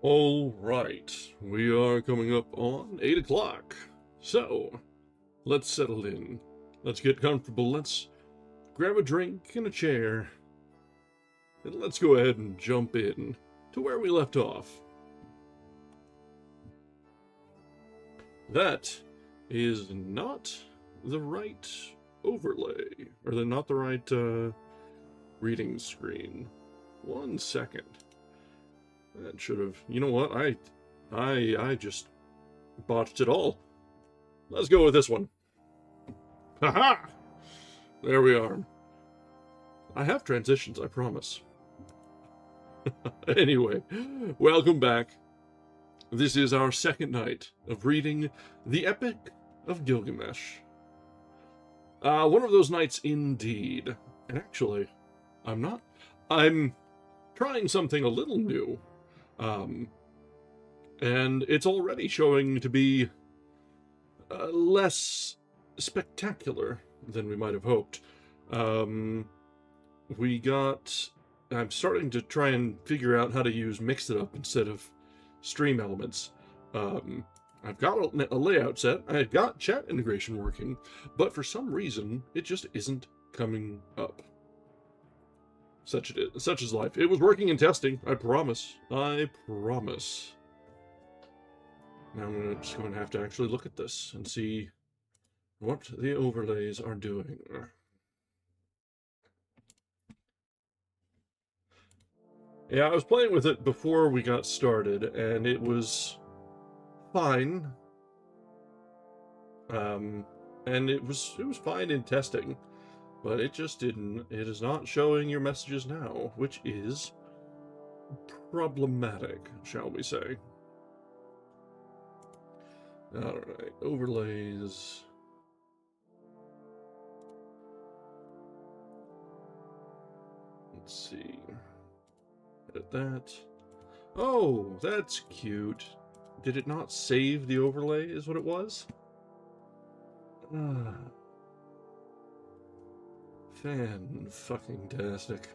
All right, we are coming up on 8 o'clock. So, let's settle in. Let's get comfortable. Let's grab a drink and a chair. And let's go ahead and jump in to where we left off. That is not the right overlay, or not the right reading screen. 1 second. That should have... You know what? I just botched it all. Let's go with this one. Haha! There we are. I have transitions, I promise. Anyway, welcome back. This is our second night of reading the Epic of Gilgamesh. One of those nights indeed. And actually, I'm trying something a little new. And it's already showing to be less spectacular than we might have hoped. I'm starting to try and figure out how to use Mix It Up instead of Stream Elements. I've got a layout set, I've got chat integration working, but for some reason, it just isn't coming up. Such is life. It was working in testing, I promise. I promise. Now I'm just going to have to actually look at this and see what the overlays are doing. Yeah, I was playing with it before we got started, and it was fine. And it was fine in testing. But it just didn't. It is not showing your messages now, which is problematic, shall we say. Alright, overlays. Let's see. Edit that. Oh, that's cute. Did it not save the overlay, is what it was? Fan-fucking-tastic.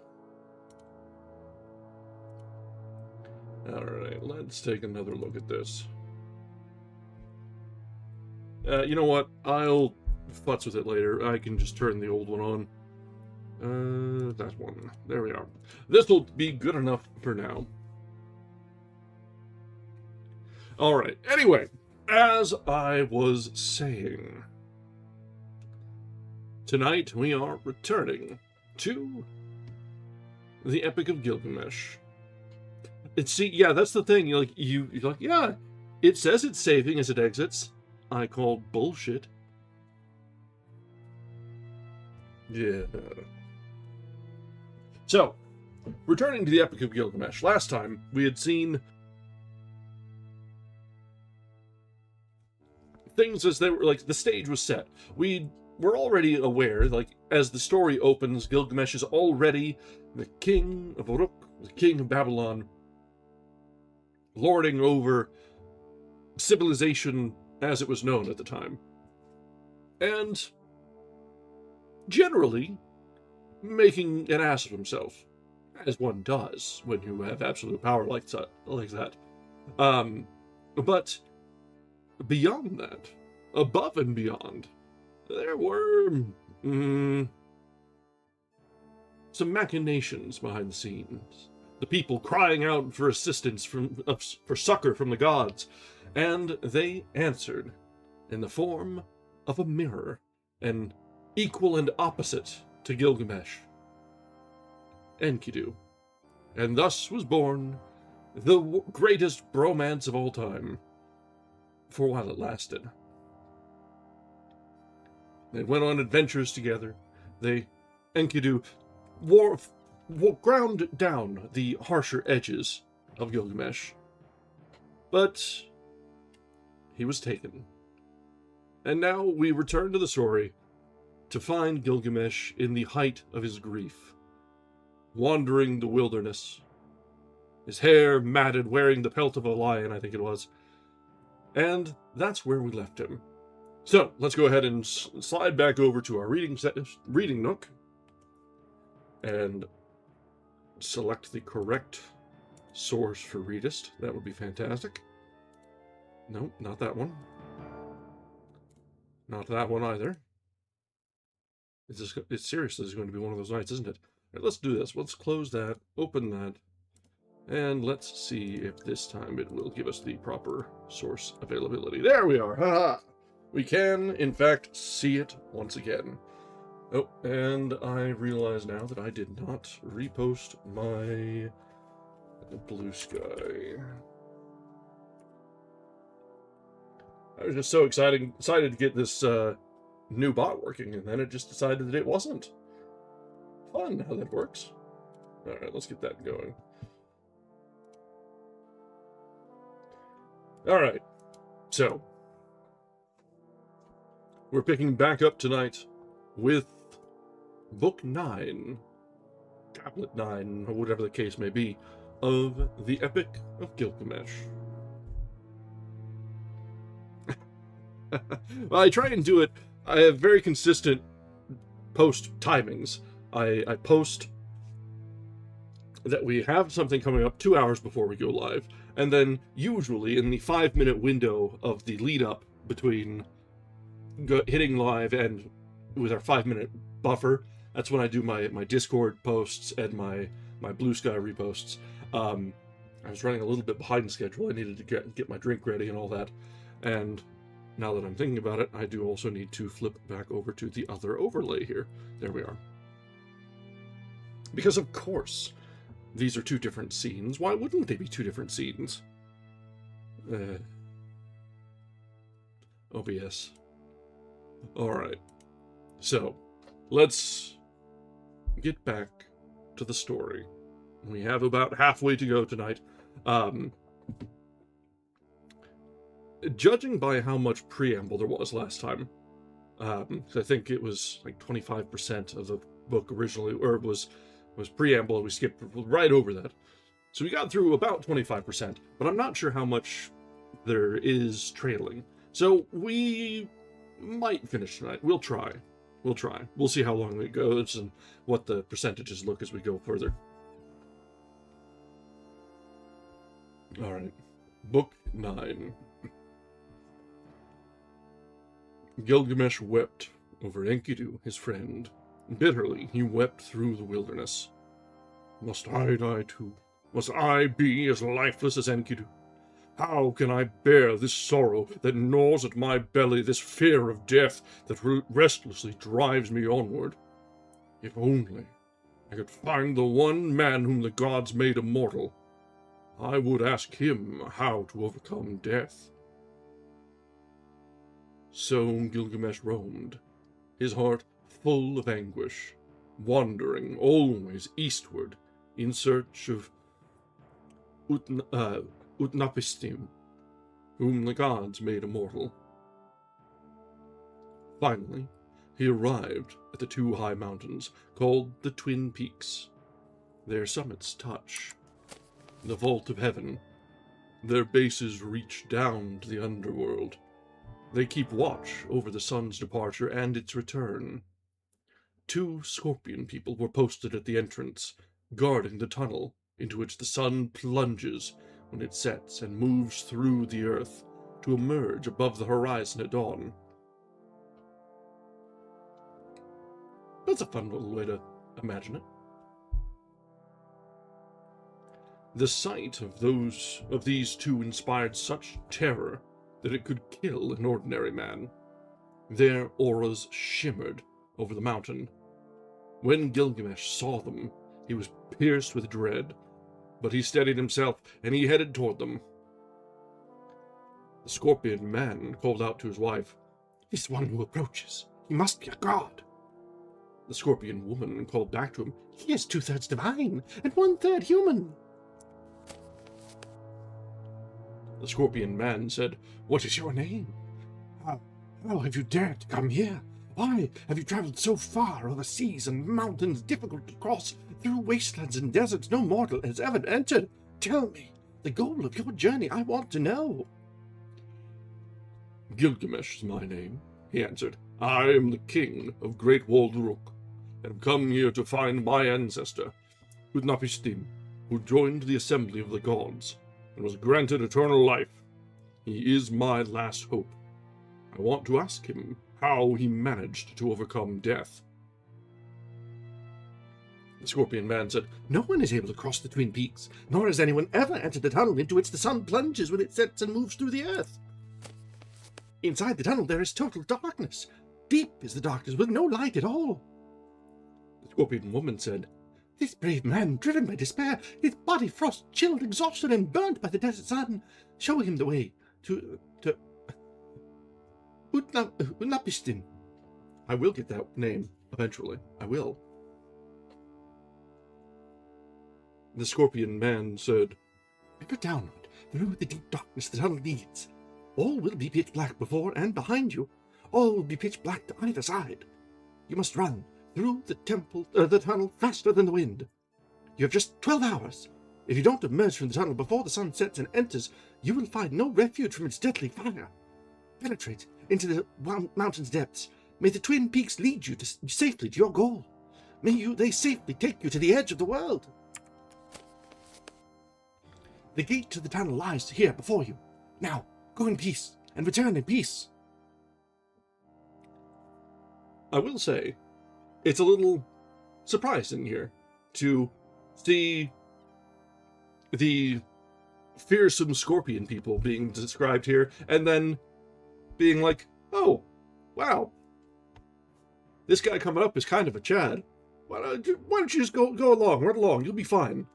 Alright, let's take another look at this. You know what? I'll futz with it later. I can just turn the old one on. That one. There we are. This will be good enough for now. Alright, anyway, as I was saying... Tonight, we are returning to the Epic of Gilgamesh. Yeah, that's the thing. You're like, yeah, it says it's saving as it exits. I call bullshit. Yeah. So, returning to the Epic of Gilgamesh. Last time, we had seen things as they were, like, the stage was set. We're already aware, like, as the story opens, Gilgamesh is already the king of Uruk, the king of Babylon, lording over civilization as it was known at the time. And generally making an ass of himself, as one does when you have absolute power like that. But beyond that, above and beyond, there were some machinations behind the scenes. The people crying out for assistance, for succor from the gods, and they answered in the form of a mirror, an equal and opposite to Gilgamesh, Enkidu. And thus was born the greatest bromance of all time, for a while it lasted. They went on adventures together. Enkidu ground down the harsher edges of Gilgamesh. But he was taken. And now we return to the story to find Gilgamesh in the height of his grief, wandering the wilderness, his hair matted, wearing the pelt of a lion, I think it was. And that's where we left him. So, let's go ahead and slide back over to our reading nook and select the correct source for readest. That would be fantastic. Nope, not that one. Not that one either. It seriously is going to be one of those nights, isn't it? All right, let's do this. Let's close that, open that, and let's see if this time it will give us the proper source availability. There we are! Haha! We can, in fact, see it once again. Oh, and I realize now that I did not repost my Bluesky. I was just so excited to get this new bot working, and then it just decided that it wasn't. Fun how that works. Alright, let's get that going. Alright, so we're picking back up tonight with Book 9, Tablet 9, or whatever the case may be, of the Epic of Gilgamesh. Well, I try and do it. I have very consistent post timings. I post that we have something coming up 2 hours before we go live, and then usually in the 5-minute window of the lead up between hitting live and with our 5-minute buffer, that's when I do my Discord posts and my Bluesky reposts. I was running a little bit behind schedule. I needed to get my drink ready and all that, and now that I'm thinking about it, I do also need to flip back over to the other overlay here. There we are. Because of course, these are 2 different scenes. Why wouldn't they be 2 different scenes? OBS. Alright. So, let's get back to the story. We have about halfway to go tonight. Judging by how much preamble there was last time, I think it was like 25% of the book originally, or was preamble, and we skipped right over that. So we got through about 25%, but I'm not sure how much there is trailing. So we might finish tonight. We'll try. We'll see how long it goes and what the percentages look as we go further. Alright. Book 9. Gilgamesh wept over Enkidu, his friend. Bitterly he wept through the wilderness. Must I die too? Must I be as lifeless as Enkidu? How can I bear this sorrow that gnaws at my belly, this fear of death that restlessly drives me onward? If only I could find the one man whom the gods made immortal, I would ask him how to overcome death. So Gilgamesh roamed, his heart full of anguish, wandering always eastward in search of Utnapishtim, whom the gods made immortal. Finally, he arrived at the 2 high mountains called the Twin Peaks. Their summits touch the vault of heaven. Their bases reach down to the underworld. They keep watch over the sun's departure and its return. 2 scorpion people were posted at the entrance, guarding the tunnel into which the sun plunges when it sets and moves through the earth to emerge above the horizon at dawn. That's a fun little way to imagine it. The sight of these 2 inspired such terror that it could kill an ordinary man. Their auras shimmered over the mountain. When Gilgamesh saw them, he was pierced with dread, but he steadied himself and he headed toward them. The scorpion man called out to his wife, "This one who approaches, he must be a god." The scorpion woman called back to him, "He is 2/3 divine and 1/3 human." The scorpion man said, "What is your name? How have you dared to come here? Why have you traveled so far over seas and mountains difficult to cross, through wastelands and deserts no mortal has ever entered? Tell me the goal of your journey. I want to know." "Gilgamesh is my name," he answered. "I am the king of Great Walled Uruk, and have come here to find my ancestor, Utnapishtim, who joined the assembly of the gods and was granted eternal life. He is my last hope. I want to ask him how he managed to overcome death." The Scorpion Man said, "No one is able to cross the Twin Peaks, nor has anyone ever entered the tunnel into which the sun plunges when it sets and moves through the earth. Inside the tunnel there is total darkness. Deep is the darkness with no light at all." The Scorpion Woman said, "This brave man, driven by despair, his body frost-chilled, exhausted, and burnt by the desert sun, show him the way to Utnapishtim. I will get that name eventually. I will." The Scorpion Man said, "Ever downward, through the deep darkness the tunnel leads. All will be pitch black before and behind you. All will be pitch black to either side. You must run through the tunnel faster than the wind. You have just 12 hours. If you don't emerge from the tunnel before the sun sets and enters, you will find no refuge from its deadly fire. Penetrate into the mountain's depths. May the Twin Peaks lead you safely to your goal. May they safely take you to the edge of the world. The gate to the tunnel lies here before you. Now, go in peace, and return in peace." I will say, it's a little surprising here to see the fearsome scorpion people being described here, and then being like, "Oh, wow, this guy coming up is kind of a Chad. Why don't you just go along, run along, you'll be fine.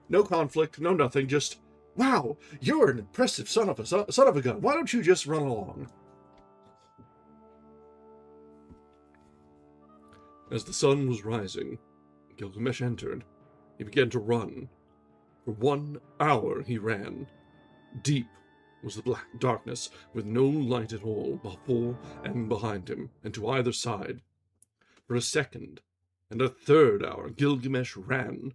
No conflict, no nothing, just, wow, you're an impressive son of a gun. Why don't you just run along?" As the sun was rising, Gilgamesh entered. He began to run. For 1 hour he ran. Deep was the black darkness, with no light at all before and behind him, and to either side. For a second and a third hour Gilgamesh ran.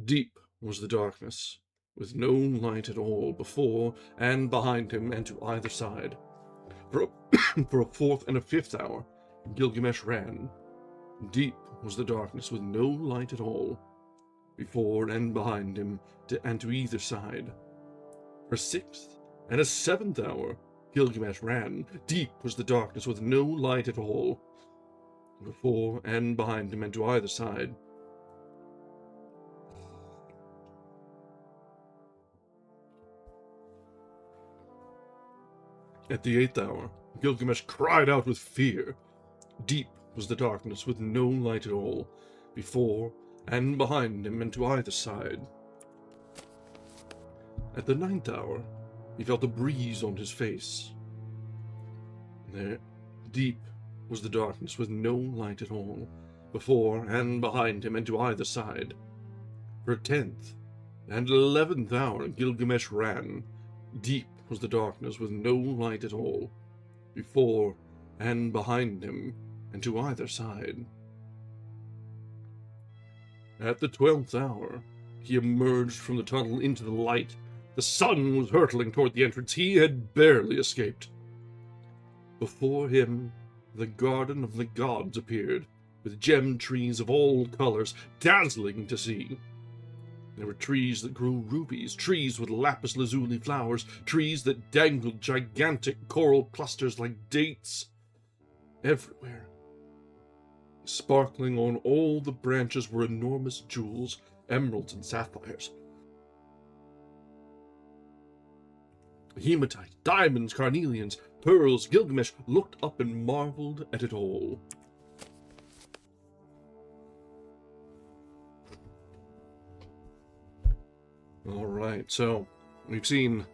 Deep was the darkness, with no light at all before and behind him, and to either side. For a fourth and a fifth hour Gilgamesh ran. Deep was the darkness, with no light at all before and behind him, and to either side. For a sixth and a seventh hour Gilgamesh ran. Deep was the darkness, with no light at all before and behind him, and to either side. At the 8th hour, Gilgamesh cried out with fear. Deep was the darkness, with no light at all before and behind him, and to either side. At the 9th hour, he felt a breeze on his face. There, deep was the darkness, with no light at all before and behind him, and to either side. For a 10th and 11th hour Gilgamesh ran. Deep was the darkness, with no light at all before and behind him, and to either side. At the 12th hour, he emerged from the tunnel into the light. The sun was hurtling toward the entrance. He had barely escaped. Before him, the garden of the gods appeared, with gemmed trees of all colors, dazzling to see. There were trees that grew rubies, trees with lapis lazuli flowers, trees that dangled gigantic coral clusters like dates. Everywhere, sparkling on all the branches, were enormous jewels, emeralds and sapphires. Hematite, diamonds, carnelians, pearls. Gilgamesh looked up and marveled at it all. Alright, so we've seen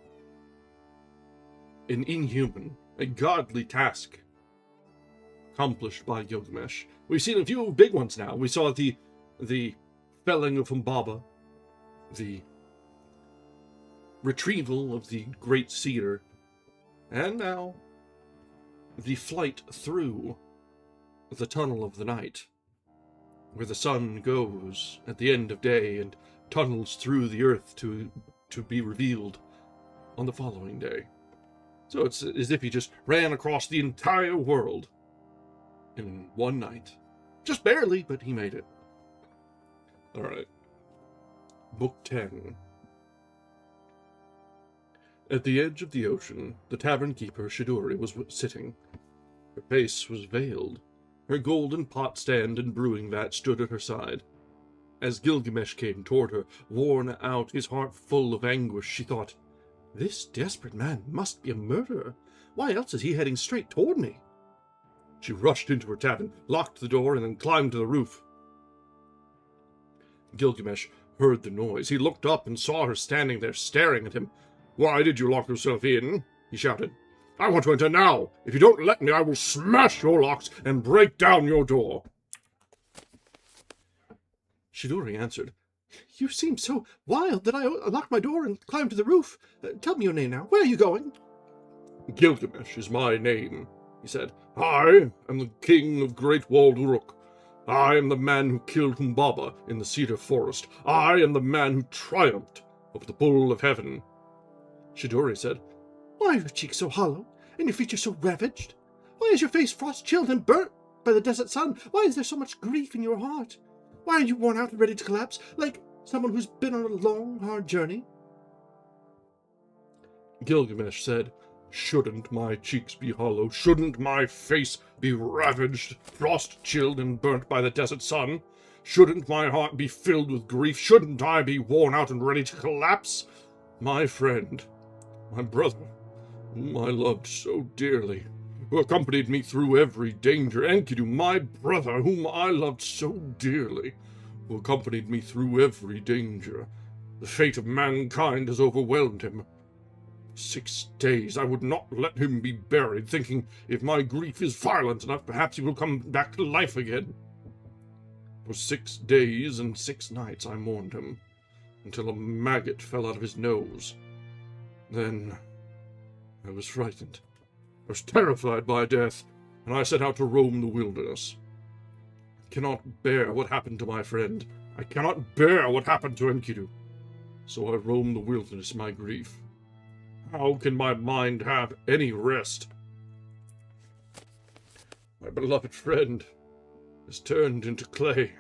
an inhuman, a godly task accomplished by Gilgamesh. We've seen a few big ones now. We saw the felling of Humbaba, the retrieval of the Great Cedar, and now the flight through the tunnel of the night, where the sun goes at the end of day and tunnels through the earth to be revealed on the following day. So it's as if he just ran across the entire world in one night. Just barely, but he made it. Alright. Book 10. At the edge of the ocean, the tavern keeper Shidori was sitting. Her face was veiled. Her golden pot stand and brewing vat stood at her side. As Gilgamesh came toward her, worn out, his heart full of anguish, she thought, "This desperate man must be a murderer. Why else is he heading straight toward me?" She rushed into her tavern, locked the door, and then climbed to the roof. Gilgamesh heard the noise. He looked up and saw her standing there, staring at him. "Why did you lock yourself in?" he shouted. "I want to enter now. If you don't let me, I will smash your locks and break down your door." Shidori answered, "You seem so wild that I locked my door and climbed to the roof. Tell me your name now. Where are you going?" "Gilgamesh is my name," he said. "I am the king of Great Walled Uruk. I am the man who killed Humbaba in the cedar forest. I am the man who triumphed over the bull of heaven." Shidori said, "Why are your cheeks so hollow, and your features so ravaged? Why is your face frost-chilled and burnt by the desert sun? Why is there so much grief in your heart? Why are you worn out and ready to collapse, like someone who's been on a long, hard journey?" Gilgamesh said, "Shouldn't my cheeks be hollow? Shouldn't my face be ravaged, frost-chilled and burnt by the desert sun? Shouldn't my heart be filled with grief? Shouldn't I be worn out and ready to collapse? My friend, my brother, whom I loved so dearly, who accompanied me through every danger, Enkidu, my brother, whom I loved so dearly, who accompanied me through every danger. The fate of mankind has overwhelmed him. 6 days I would not let him be buried, thinking, if my grief is violent enough, perhaps he will come back to life again. For 6 days and 6 nights I mourned him, until a maggot fell out of his nose. Then I was frightened. I was terrified by death, and I set out to roam the wilderness. I cannot bear what happened to my friend. I cannot bear what happened to Enkidu. So I roam the wilderness in my grief. How can my mind have any rest? My beloved friend is turned into clay.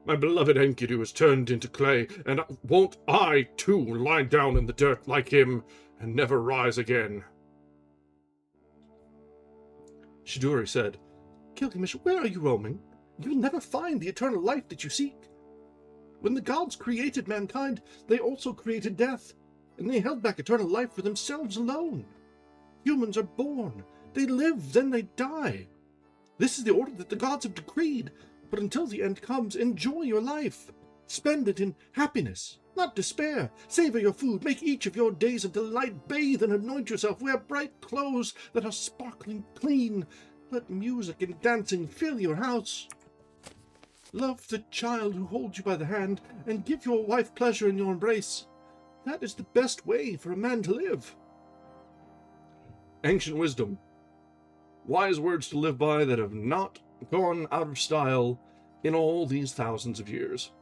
My beloved Enkidu is turned into clay, and won't I, too, lie down in the dirt like him and never rise again?" Shidori said, "Gilgamesh, where are you roaming? You'll never find the eternal life that you seek. When the gods created mankind, they also created death, and they held back eternal life for themselves alone. Humans are born, they live, then they die. This is the order that the gods have decreed, but until the end comes, enjoy your life. Spend it in happiness, not despair. Savor your food, make each of your days a delight. Bathe and anoint yourself, wear bright clothes that are sparkling clean. Let music and dancing fill your house. Love the child who holds you by the hand, and give your wife pleasure in your embrace. That is the best way for a man to live." Ancient wisdom. Wise words to live by that have not gone out of style in all these thousands of years.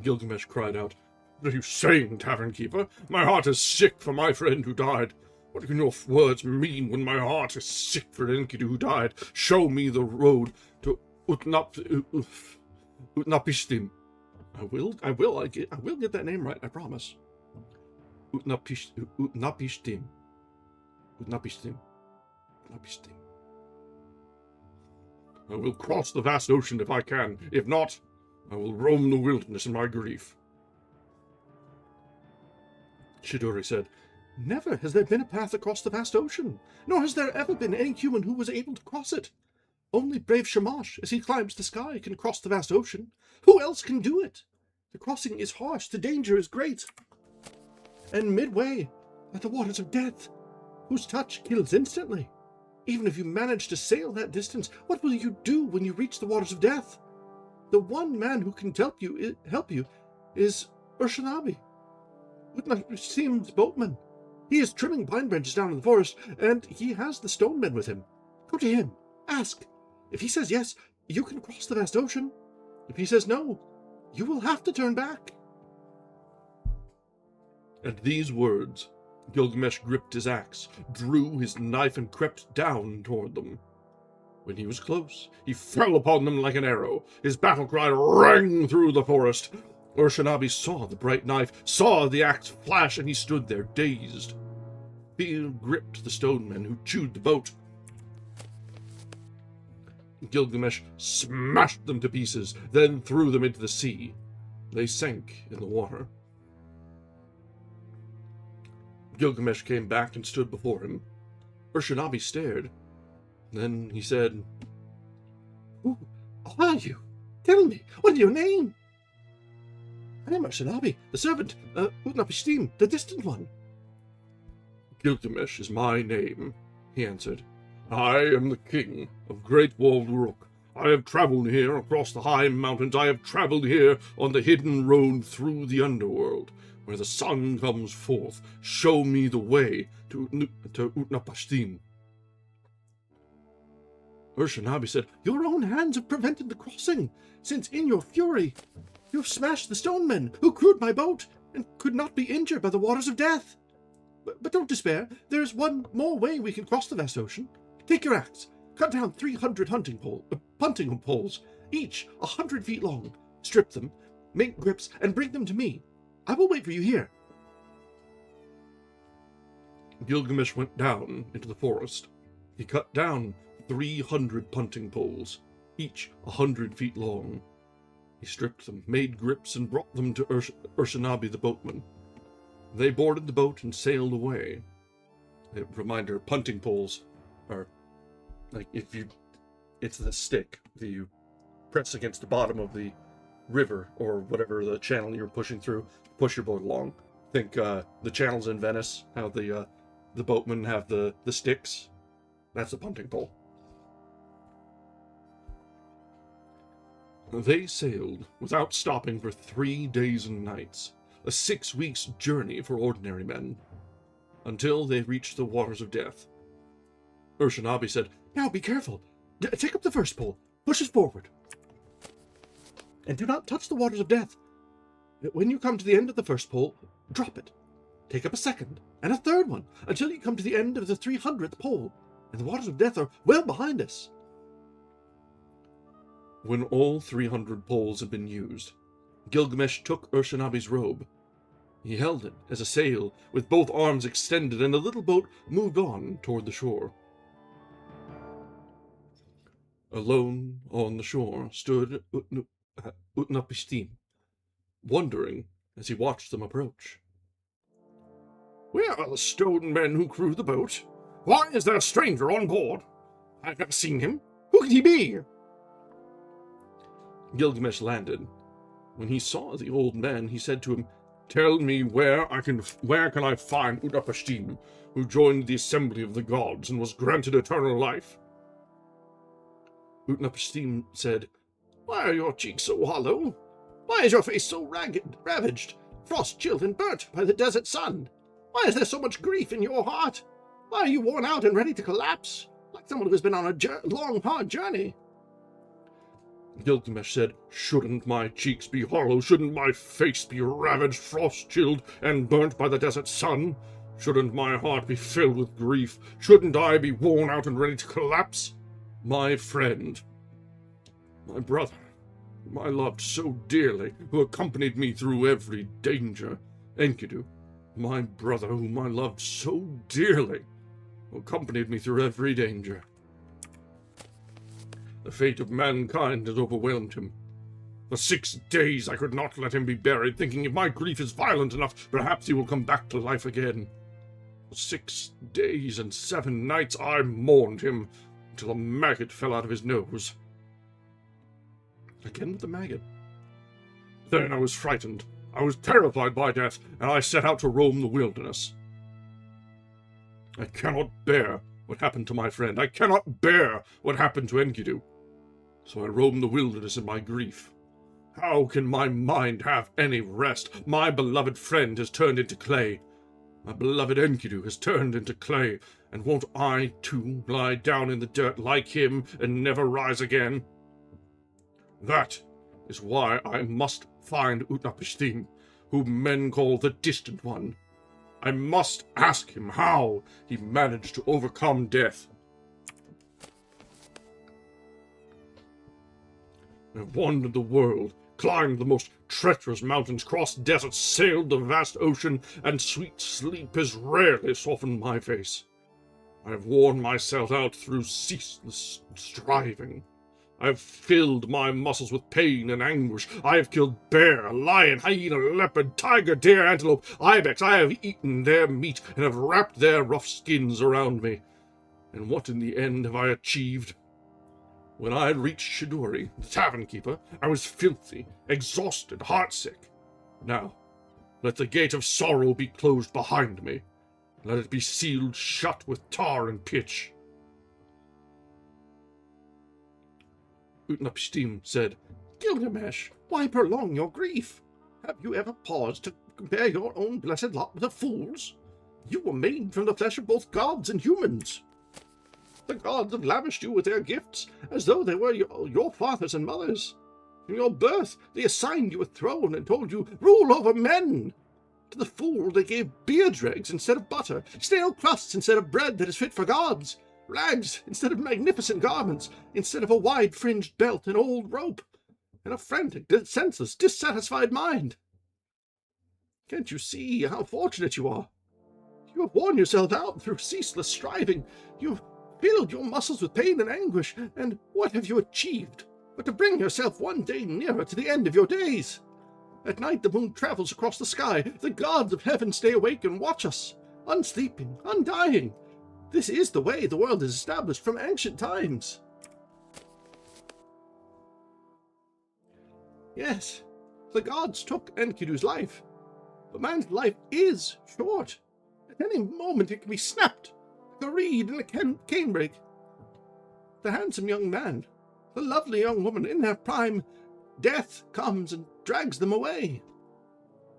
Gilgamesh cried out, "What are you saying, tavern keeper? My heart is sick for my friend who died. What can your words mean when my heart is sick for Enkidu who died? Show me the road to Utnapishtim." I will get that name right, I promise. Utnapishtim. I will cross the vast ocean if I can. If not, I will roam the wilderness in my grief. Shidori said, "Never has there been a path across the vast ocean, nor has there ever been any human who was able to cross it. Only brave Shamash, as he climbs the sky, can cross the vast ocean. Who else can do it? The crossing is harsh, the danger is great. And midway are the waters of death, whose touch kills instantly. Even if you manage to sail that distance, what will you do when you reach the waters of death? The one man who can help you is Urshanabi, Utnapishtim's boatman. He is trimming pine branches down in the forest, and he has the stone men with him. Go to him. Ask. If he says yes, you can cross the vast ocean. If he says no, you will have to turn back." At these words, Gilgamesh gripped his axe, drew his knife, and crept down toward them. When he was close, he fell upon them like an arrow. His battle cry rang through the forest. Urshanabi saw the bright knife, saw the axe flash, and he stood there, dazed. Fear gripped the stonemen who chewed the boat. Gilgamesh smashed them to pieces, then threw them into the sea. They sank in the water. Gilgamesh came back and stood before him. Urshanabi stared. Then he said, "Who are you? Tell me, what is your name?" "I am Urshanabi, the servant, Utnapishtim, the distant one." "Gilgamesh is my name," he answered. "I am the king of Great Walled Uruk. I have traveled here across the high mountains. I have traveled here on the hidden road through the underworld, where the sun comes forth. Show me the way to Utnapishtim." Urshanabi said, "Your own hands have prevented the crossing, since in your fury you have smashed the stonemen who crewed my boat and could not be injured by the waters of death. But don't despair. There is one more way we can cross the vast ocean. Take your axe, cut down 300 punting poles, each 100 feet long. Strip them, make grips, and bring them to me. I will wait for you here." Gilgamesh went down into the forest. He cut down 300 punting poles, each 100 feet long. He stripped them, made grips, and brought them to Urshanabi the boatman. They boarded the boat and sailed away. A reminder, punting poles are like it's the stick that you press against the bottom of the river or whatever the channel you're pushing through, push your boat along. Think the channels in Venice, how the boatmen have the sticks. That's a punting pole. They sailed without stopping for 3 days and nights, a 6 weeks' journey for ordinary men, until they reached the waters of death. Urshanabi said, "Now be careful. Take up the first pole, push it forward, and do not touch the waters of death. When you come to the end of the first pole, drop it. Take up a second, and a third one, until you come to the end of the 300th pole, and the waters of death are well behind us." When all 300 poles had been used, Gilgamesh took Urshanabi's robe. He held it as a sail, with both arms extended, and the little boat moved on toward the shore. Alone on the shore stood Utnapishtim, wondering as he watched them approach. "Where are the stone men who crew the boat? Why is there a stranger on board? I've never seen him. Who could he be?" Gilgamesh landed. When he saw the old man, he said to him, "Tell me where can I find Utnapishtim, who joined the assembly of the gods and was granted eternal life?" Utnapishtim said, "Why are your cheeks so hollow? Why is your face so ravaged, frost-chilled and burnt by the desert sun? Why is there so much grief in your heart? Why are you worn out and ready to collapse, like someone who has been on a long, hard journey?" Gilgamesh said, "Shouldn't my cheeks be hollow? Shouldn't my face be ravaged, frost-chilled, and burnt by the desert sun? Shouldn't my heart be filled with grief? Shouldn't I be worn out and ready to collapse? My friend, my brother, whom I loved so dearly, who accompanied me through every danger, Enkidu, my brother whom I loved so dearly, who accompanied me through every danger. The fate of mankind has overwhelmed him. For 6 days I could not let him be buried, thinking if my grief is violent enough, perhaps he will come back to life again. For 6 days and 7 nights I mourned him, until a maggot fell out of his nose." Again with the maggot. "Then I was frightened. I was terrified by death, and I set out to roam the wilderness. I cannot bear what happened to my friend. I cannot bear what happened to Enkidu. So I roam the wilderness in my grief. How can my mind have any rest? My beloved friend has turned into clay. My beloved Enkidu has turned into clay, and won't I, too, lie down in the dirt like him and never rise again? That is why I must find Utnapishtim, whom men call the Distant One. I must ask him how he managed to overcome death." I've wandered the world, climbed the most treacherous mountains, crossed deserts, sailed the vast ocean, and sweet sleep has rarely softened my face. I have worn myself out through ceaseless striving. I have filled my muscles with pain and anguish. I have killed bear, lion, hyena, leopard, tiger, deer, antelope, ibex. I have eaten their meat and have wrapped their rough skins around me. And what in the end have I achieved? When I had reached Shidori, the tavern keeper, I was filthy, exhausted, heartsick. Now, let the gate of sorrow be closed behind me. Let it be sealed shut with tar and pitch. Utnapishtim said, Gilgamesh, why prolong your grief? Have you ever paused to compare your own blessed lot with a fool's? You were made from the flesh of both gods and humans. The gods have lavished you with their gifts, as though they were your fathers and mothers. From your birth, they assigned you a throne and told you, rule over men. To the fool, they gave beer dregs instead of butter, stale crusts instead of bread that is fit for gods, rags instead of magnificent garments, instead of a wide-fringed belt and old rope, and a frantic, senseless, dissatisfied mind. Can't you see how fortunate you are? You have worn yourself out through ceaseless striving. You have filled your muscles with pain and anguish, and what have you achieved but to bring yourself one day nearer to the end of your days? At night the moon travels across the sky. The gods of heaven stay awake and watch us, unsleeping, undying. This is the way the world is established from ancient times. Yes, the gods took Enkidu's life, but man's life is short. At any moment it can be snapped, like a reed in a canebrake. The handsome young man, the lovely young woman in their prime, death comes and drags them away.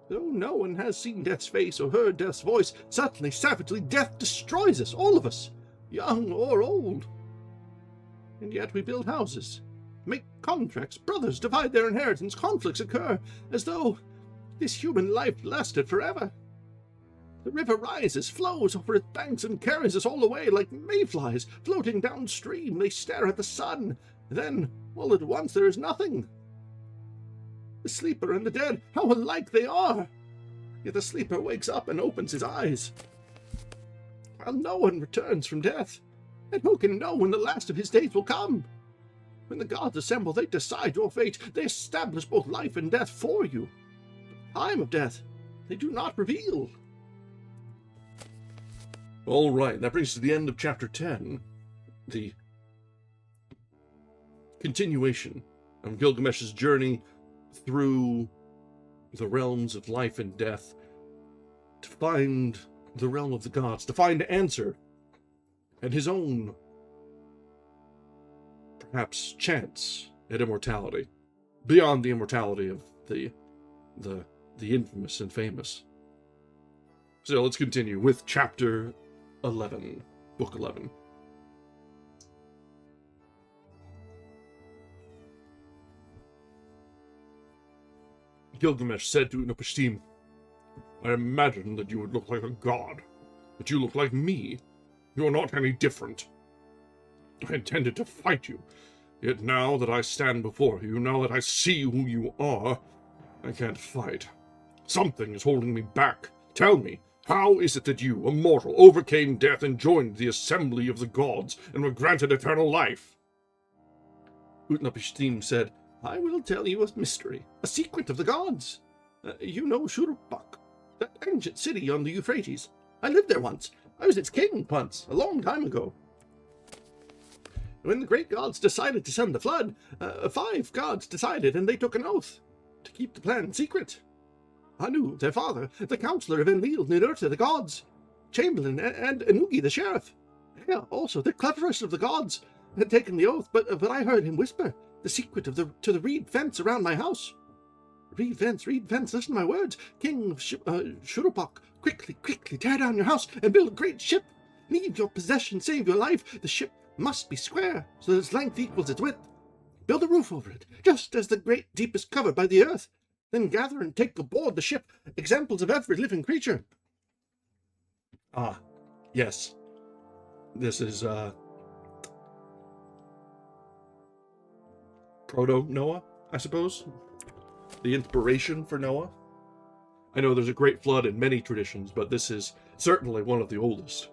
Though no one has seen death's face or heard death's voice, suddenly, savagely, death destroys us, all of us, young or old. And yet we build houses, make contracts, brothers divide their inheritance, conflicts occur, as though this human life lasted forever. The river rises, flows over its banks, and carries us all away like mayflies floating downstream. They stare at the sun. Then, all at once, there is nothing. The sleeper and the dead, how alike they are! Yet the sleeper wakes up and opens his eyes, while no one returns from death. And who can know when the last of his days will come? When the gods assemble, they decide your fate. They establish both life and death for you. But the time of death, they do not reveal. All right, that brings us to the end of chapter 10, the continuation of Gilgamesh's journey through the realms of life and death to find the realm of the gods, to find answer and his own, perhaps, chance at immortality, beyond the immortality of the infamous and famous. So let's continue with chapter 11, book 11. Gilgamesh said to Utnapishtim, I imagined that you would look like a god, but you look like me. You are not any different. I intended to fight you, yet now that I stand before you, now that I see who you are, I can't fight. Something is holding me back. Tell me, how is it that you, a mortal, overcame death and joined the assembly of the gods and were granted eternal life? Utnapishtim said, I will tell you a mystery, a secret of the gods. You know Shuruppak, that ancient city on the Euphrates. I lived there once. I was its king once, a long time ago. When the great gods decided to send the flood, 5 gods decided, and they took an oath to keep the plan secret. Anu, their father, the counselor of Enlil, Nidurta, the gods, Chamberlain, and Anugi, the sheriff. Ea, also, the cleverest of the gods, had taken the oath, but I heard him whisper the secret to the reed fence around my house. Reed fence, listen to my words. King of Shuruppak, quickly tear down your house and build a great ship. Leave your possession, save your life. The ship must be square, so that its length equals its width. Build a roof over it, just as the great deep is covered by the earth. Then gather and take aboard the ship examples of every living creature. Ah, yes. This is, Proto-Noah? I suppose. The inspiration for Noah. I know there's a great flood in many traditions, but this is certainly one of the oldest.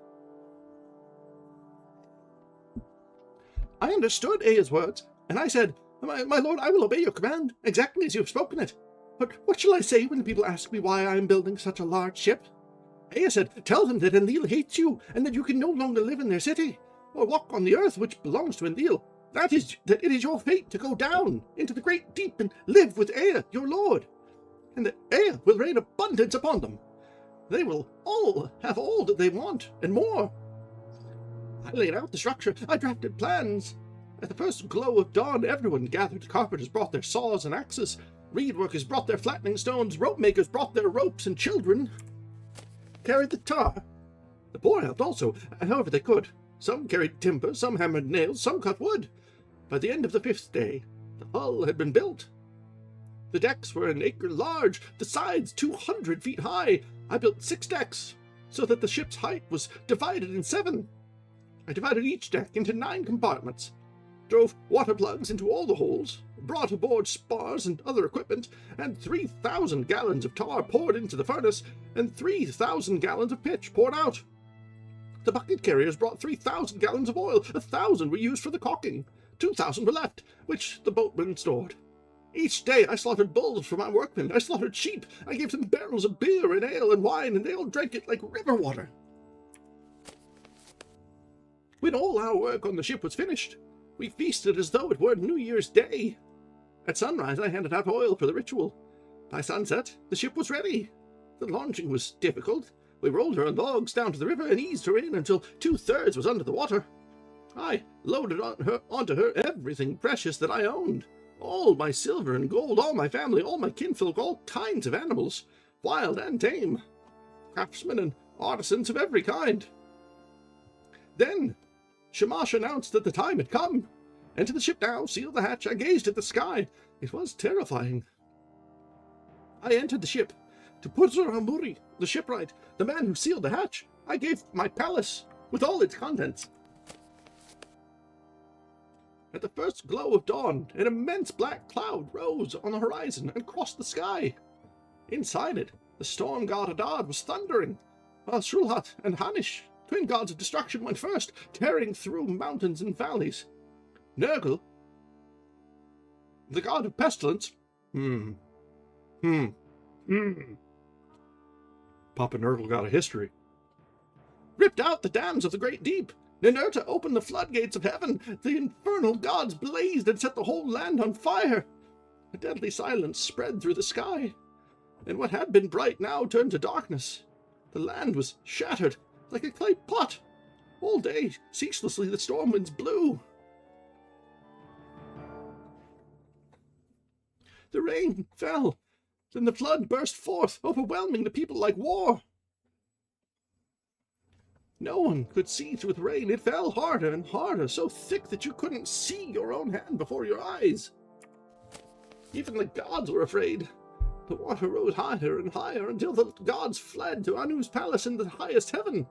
I understood Ea's words, and I said, my lord, I will obey your command, exactly as you have spoken it. But what shall I say when people ask me why I am building such a large ship? Ea said, tell them that Enlil hates you, and that you can no longer live in their city, or walk on the earth which belongs to Enlil. That it is your fate to go down into the great deep and live with Ea, your lord, and that Ea will rain abundance upon them. They will all have all that they want, and more. I laid out the structure, I drafted plans. At the first glow of dawn, everyone gathered. Carpenters brought their saws and axes, reed workers brought their flattening stones, rope makers brought their ropes, and children carried the tar. The poor helped also, however they could. Some carried timber, some hammered nails, some cut wood. By the end of the 5th day, the hull had been built. The decks were an acre large, the sides 200 feet high. I built 6 decks, so that the ship's height was divided in 7. I divided each deck into 9 compartments, drove water plugs into all the holes, brought aboard spars and other equipment, and 3,000 gallons of tar poured into the furnace, and 3,000 gallons of pitch poured out. The bucket carriers brought 3,000 gallons of oil. 1,000 were used for the caulking. 2,000 were left, which the boatmen stored. Each day I slaughtered bulls for my workmen. I slaughtered sheep. I gave them barrels of beer and ale and wine, and they all drank it like river water. When all our work on the ship was finished, we feasted as though it were New Year's Day. At sunrise, I handed out oil for the ritual. By sunset, the ship was ready. The launching was difficult. We rolled her on logs down to the river and eased her in until 2/3 was under the water. I loaded onto her everything precious that I owned. All my silver and gold, all my family, all my kinfolk, all kinds of animals, wild and tame, craftsmen and artisans of every kind. Then Shamash announced that the time had come. Enter the ship now, seal the hatch. I gazed at the sky. It was terrifying. I entered the ship. To Puzur Hamuri, the shipwright, the man who sealed the hatch, I gave my palace with all its contents. At the first glow of dawn, an immense black cloud rose on the horizon and crossed the sky. Inside it, the storm god Adad was thundering, while Shulhat and Hanish, twin gods of destruction, went first, tearing through mountains and valleys. Nergal, the god of pestilence, Papa Nurgle got a history. ripped out the dams of the great deep. Ninurta opened the floodgates of heaven. The infernal gods blazed and set the whole land on fire. A deadly silence spread through the sky, and what had been bright now turned to darkness. The land was shattered like a clay pot. All day, ceaselessly, the storm winds blew. The rain fell. Then the flood burst forth, overwhelming the people like war. No one could see through the rain. It fell harder and harder, so thick that you couldn't see your own hand before your eyes. Even the gods were afraid. The water rose higher and higher until the gods fled to Anu's palace in the highest heaven.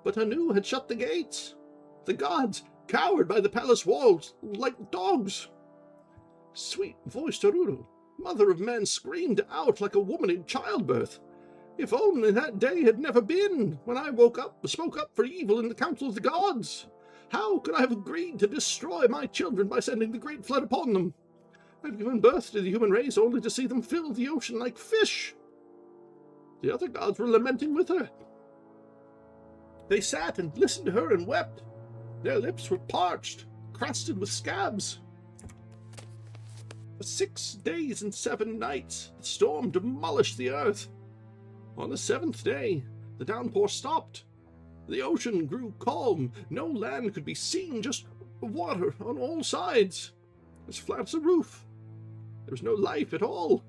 But Anu had shut the gates. The gods cowered by the palace walls like dogs. Sweet-voiced Aruru, mother of men, screamed out like a woman in childbirth. If only that day had never been, when I spoke up for evil in the council of the gods. How could I have agreed to destroy my children by sending the great flood upon them? I've given birth to the human race only to see them fill the ocean like fish. The other gods were lamenting with her. They sat and listened to her and wept. Their lips were parched, crusted with scabs. For 6 days and 7 nights, the storm demolished the earth. On the 7th day, the downpour stopped. The ocean grew calm. No land could be seen, just water on all sides, as flat as a roof. There was no life at all.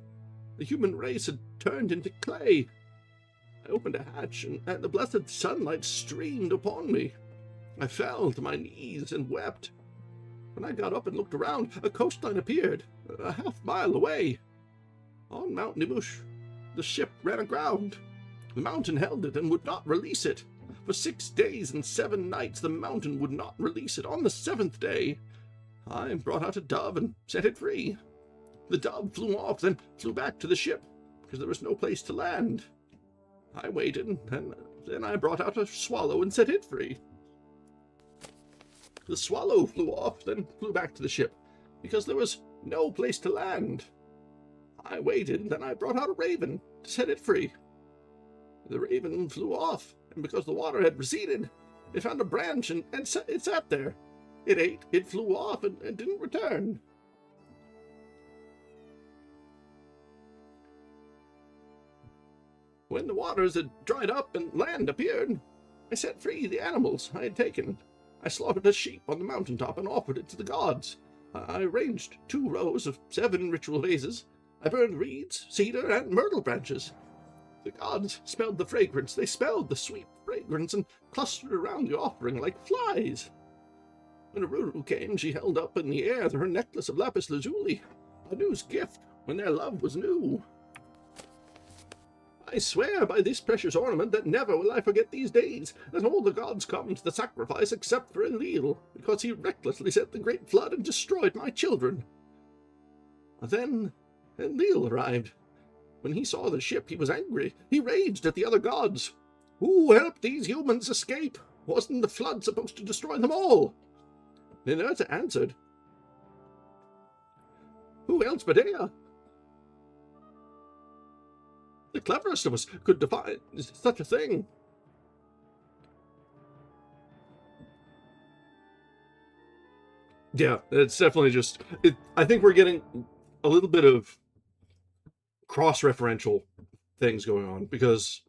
The human race had turned into clay. I opened a hatch, and the blessed sunlight streamed upon me. I fell to my knees and wept. When I got up and looked around, a coastline appeared, a half-mile away. On Mount Nimush, the ship ran aground. The mountain held it and would not release it. For 6 days and 7 nights the mountain would not release it. On the 7th day, I brought out a dove and set it free. The dove flew off, then flew back to the ship, because there was no place to land. I waited, and then I brought out a swallow and set it free. The swallow flew off, then flew back to the ship, because there was no place to land. I waited, and then I brought out a raven to set it free. The raven flew off, and because the water had receded, it found a branch, and it sat there. It ate, it flew off, and didn't return. When the waters had dried up and land appeared, I set free the animals I had taken. I slaughtered a sheep on the mountaintop and offered it to the gods. I arranged 2 rows of 7 ritual vases. I burned reeds, cedar, and myrtle branches. The gods smelled the fragrance. They smelled the sweet fragrance and clustered around the offering like flies. When Aruru came, she held up in the air her necklace of lapis lazuli, a news gift when their love was new. I swear by this precious ornament that never will I forget these days, that all the gods come to the sacrifice except for Enlil, because he recklessly sent the great flood and destroyed my children. Then Enlil arrived. When he saw the ship, he was angry. He raged at the other gods. Who helped these humans escape? Wasn't the flood supposed to destroy them all? Ninurta answered, Who else but Ea? The cleverest of us could define such a thing. Yeah, it's definitely just... I think we're getting a little bit of cross-referential things going on, because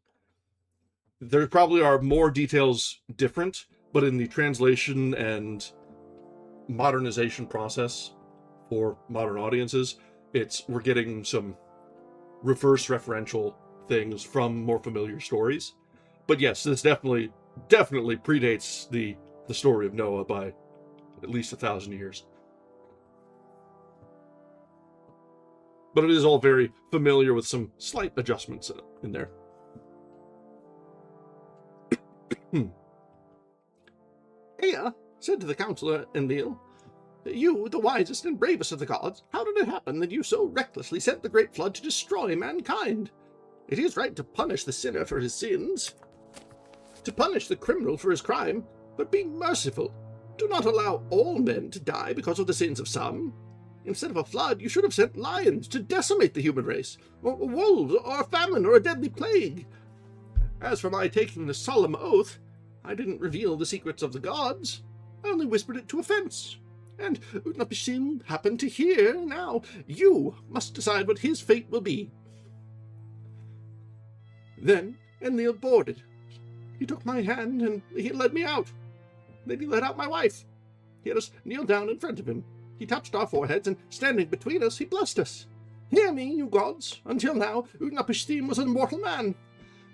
there probably are more details different, but in the translation and modernization process for modern audiences, we're getting some reverse referential things from more familiar stories. But yes, this definitely predates the story of Noah by at least 1,000 years. But it is all very familiar with some slight adjustments in there. Ea said to the counselor Enlil, You, the wisest and bravest of the gods, how did it happen that you so recklessly sent the great flood to destroy mankind? It is right to punish the sinner for his sins, to punish the criminal for his crime, but be merciful. Do not allow all men to die because of the sins of some. Instead of a flood, you should have sent lions to decimate the human race, or wolves, or a famine, or a deadly plague. As for my taking the solemn oath, I didn't reveal the secrets of the gods. I only whispered it to a fence. And Utnapishtim happened to hear. Now you must decide what his fate will be. Then Enlil boarded. He took my hand and he led me out. Then he led out my wife. He had us kneel down in front of him. He touched our foreheads, and standing between us, he blessed us. Hear me, you gods. Until now, Utnapishtim was a mortal man.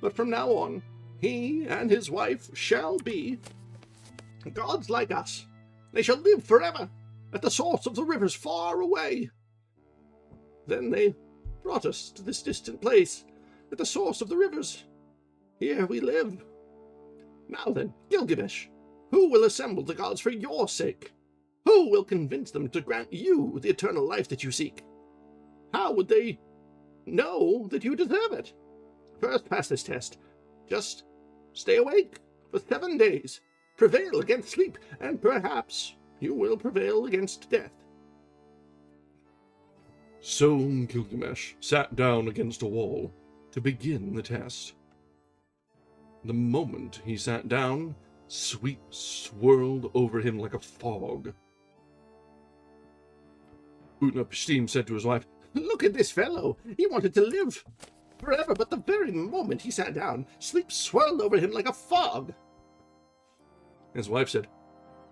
But from now on, he and his wife shall be gods like us. They shall live forever at the source of the rivers far away. Then they brought us to this distant place, at the source of the rivers. Here we live. Now then, Gilgamesh, who will assemble the gods for your sake? Who will convince them to grant you the eternal life that you seek? How would they know that you deserve it? First, pass this test. Just stay awake for 7 days. Prevail against sleep, and perhaps you will prevail against death. So Gilgamesh sat down against a wall to begin the test. The moment he sat down, sleep swirled over him like a fog. Utnapishtim said to his wife, Look at this fellow. He wanted to live forever, but the very moment he sat down, sleep swirled over him like a fog. His wife said,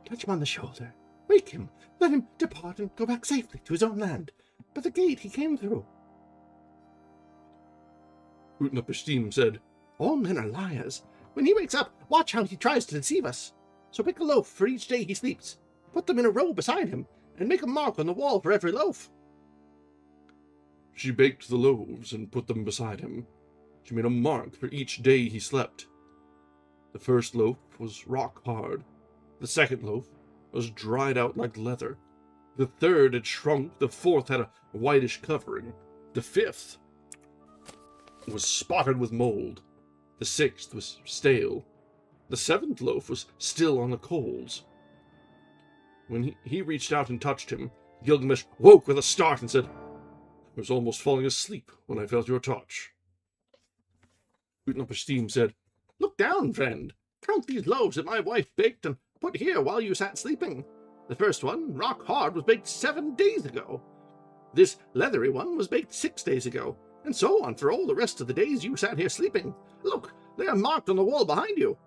Touch him on the shoulder. Wake him. Let him depart and go back safely to his own land, by the gate he came through. Utnapishtim said, All men are liars. When he wakes up, watch how he tries to deceive us. So pick a loaf for each day he sleeps. Put them in a row beside him, and make a mark on the wall for every loaf. She baked the loaves and put them beside him. She made a mark for each day he slept. The first loaf was rock hard. The second loaf was dried out like leather. The third had shrunk, the fourth had a whitish covering, the fifth was spotted with mold, the sixth was stale, the seventh loaf was still on the coals. When he reached out and touched him, Gilgamesh woke with a start and said, "I was almost falling asleep when I felt your touch." Utnapishtim said, "Look down, friend. Count these loaves that my wife baked and put here while you sat sleeping. The first one, rock hard, was baked 7 days ago. This leathery one was baked 6 days ago, and so on for all the rest of the days you sat here sleeping. Look, they are marked on the wall behind you."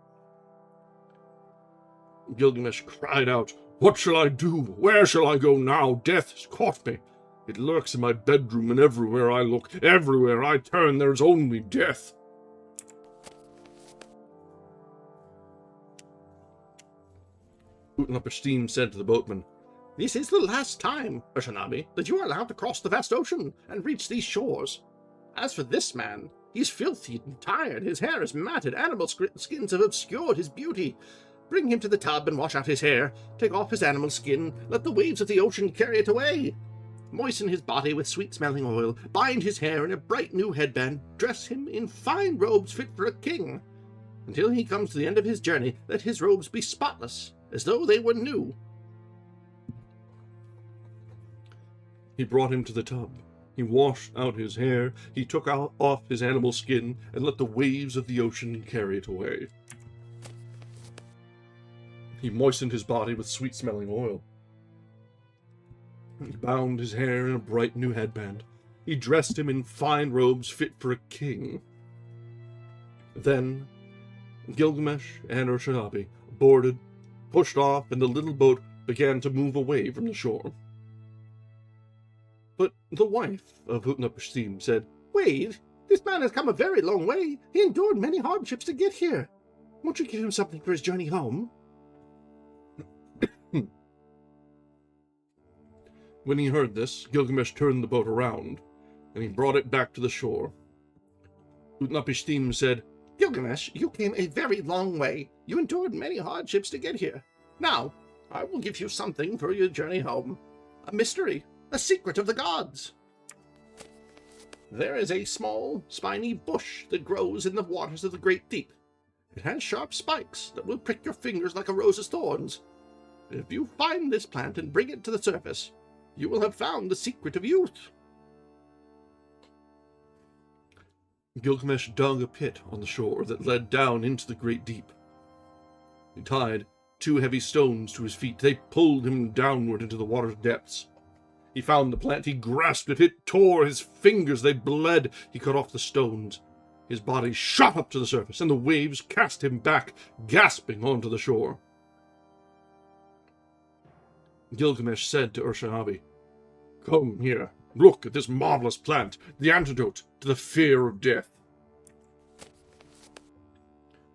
Gilgamesh cried out, "What shall I do? Where shall I go now? Death has caught me. It lurks in my bedroom, and everywhere I look, everywhere I turn, there is only death." Utnapishtim said to the boatman, "This is the last time, Urshanabi, that you are allowed to cross the vast ocean and reach these shores. As for this man, he is filthy and tired, his hair is matted, animal skins have obscured his beauty. Bring him to the tub and wash out his hair, take off his animal skin, let the waves of the ocean carry it away. Moisten his body with sweet-smelling oil, bind his hair in a bright new headband, dress him in fine robes fit for a king. Until he comes to the end of his journey, let his robes be spotless, as though they were new." He brought him to the tub. He washed out his hair, he took off his animal skin, and let the waves of the ocean carry it away. He moistened his body with sweet-smelling oil. He bound his hair in a bright new headband. He dressed him in fine robes fit for a king. Then Gilgamesh and Urshanabi boarded, pushed off, and the little boat began to move away from the shore. But the wife of Utnapishtim said, "Wait, this man has come a very long way. He endured many hardships to get here. Won't you give him something for his journey home?" When he heard this, Gilgamesh turned the boat around, and he brought it back to the shore. Utnapishtim said, "Gilgamesh, you came a very long way. You endured many hardships to get here. Now, I will give you something for your journey home. A mystery, a secret of the gods. There is a small, spiny bush that grows in the waters of the great deep. It has sharp spikes that will prick your fingers like a rose's thorns. If you find this plant and bring it to the surface, you will have found the secret of youth." Gilgamesh dug a pit on the shore that led down into the great deep. He tied 2 heavy stones to his feet. They pulled him downward into the water's depths. He found the plant. He grasped it. It tore his fingers. They bled. He cut off the stones. His body shot up to the surface, and the waves cast him back, gasping onto the shore. Gilgamesh said to Urshanabi, "Come here. Look at this marvelous plant, the antidote to the fear of death.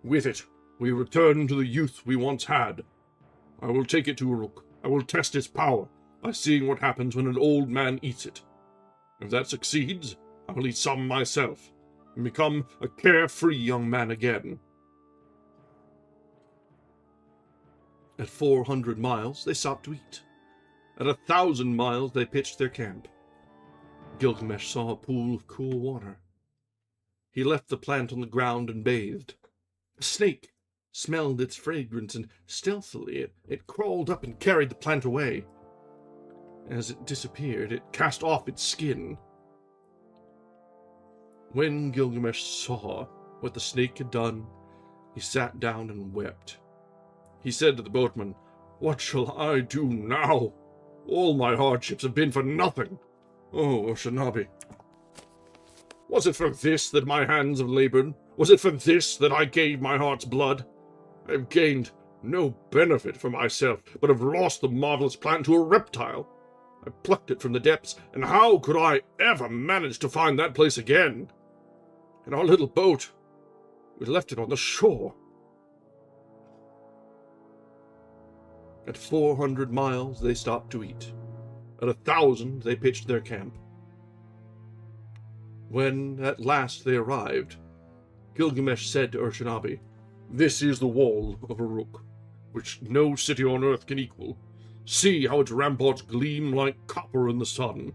With it, we return to the youth we once had. I will take it to Uruk. I will test its power by seeing what happens when an old man eats it. If that succeeds, I will eat some myself and become a carefree young man again." At 400 miles, they stopped to eat. At 1,000 miles, they pitched their camp. Gilgamesh saw a pool of cool water. He left the plant on the ground and bathed. A snake smelled its fragrance, and stealthily it crawled up and carried the plant away. As it disappeared, it cast off its skin. When Gilgamesh saw what the snake had done, he sat down and wept. He said to the boatman, "What shall I do now? All my hardships have been for nothing. Oh, Urshanabi, was it for this that my hands have labored? Was it for this that I gave my heart's blood? I have gained no benefit for myself, but have lost the marvelous plant to a reptile. I plucked it from the depths, and how could I ever manage to find that place again? In our little boat, we left it on the shore." At 400 miles, they stopped to eat. At 1,000, they pitched their camp. When at last they arrived, Gilgamesh said to Urshanabi, "This is the wall of Uruk, which no city on earth can equal. See how its ramparts gleam like copper in the sun.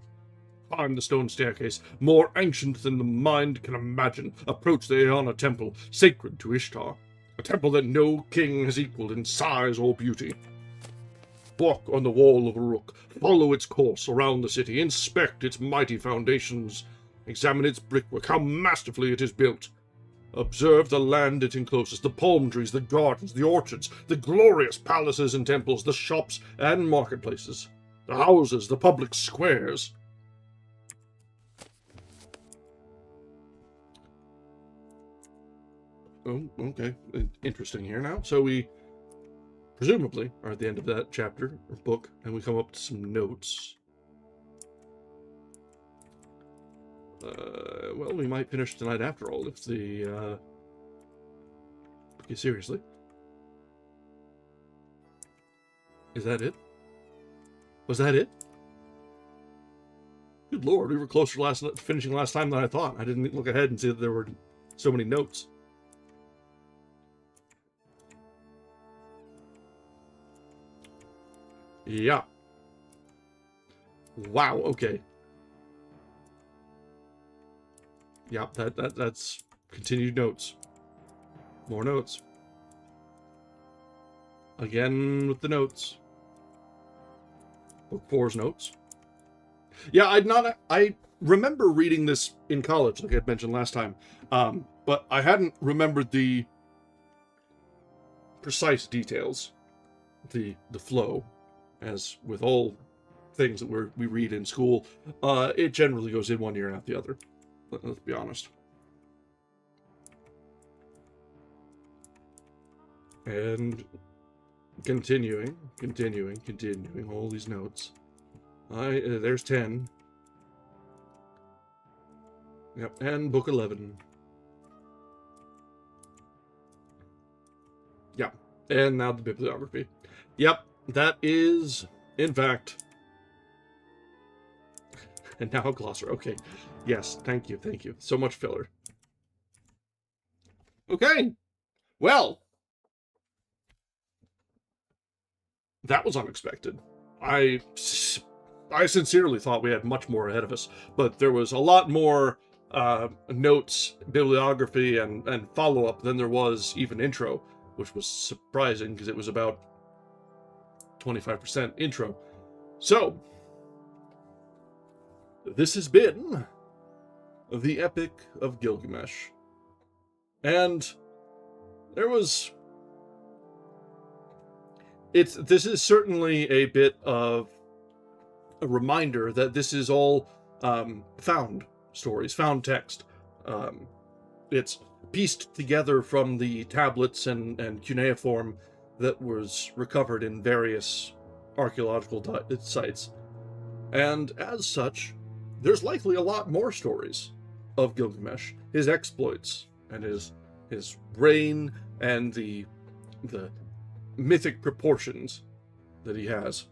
Climb the stone staircase, more ancient than the mind can imagine. Approach the Aeona temple, sacred to Ishtar. A temple that no king has equaled in size or beauty. Walk on the wall of Uruk, follow its course around the city, inspect its mighty foundations, examine its brickwork, how masterfully it is built. Observe the land it encloses, the palm trees, the gardens, the orchards, the glorious palaces and temples, the shops and marketplaces, the houses, the public squares. Oh, okay. Interesting here now. So we presumably are at the end of that chapter or book, and we come up to some notes. Well, we might finish tonight after all, if the, okay, seriously. Is that it? Was that it? Good lord, we were closer to finishing last time than I thought. I didn't look ahead and see that there were so many notes. Yeah. Wow, okay. Yeah, that's continued notes. More notes. Again with the notes. Book 4's notes. Yeah, I remember reading this in college, like I had mentioned last time. But I hadn't remembered the precise details, the flow. As with all things that we read in school, it generally goes in one ear and out the other. Let's be honest. And continuing, all these notes. There's 10. Yep, and book 11. Yep, and now the bibliography. Yep, that is, in fact... And now a glossary. Okay. Yes, thank you. So much filler. Okay. Well. That was unexpected. I sincerely thought we had much more ahead of us, but there was a lot more notes, bibliography, and follow-up than there was even intro, which was surprising because it was about 25% intro. So, this has been the Epic of Gilgamesh. And there was... This is certainly a bit of a reminder that this is all found stories, found text. It's pieced together from the tablets and cuneiform that was recovered in various archaeological sites. And as such, there's likely a lot more stories of Gilgamesh, his exploits, and his reign, and the mythic proportions that he has.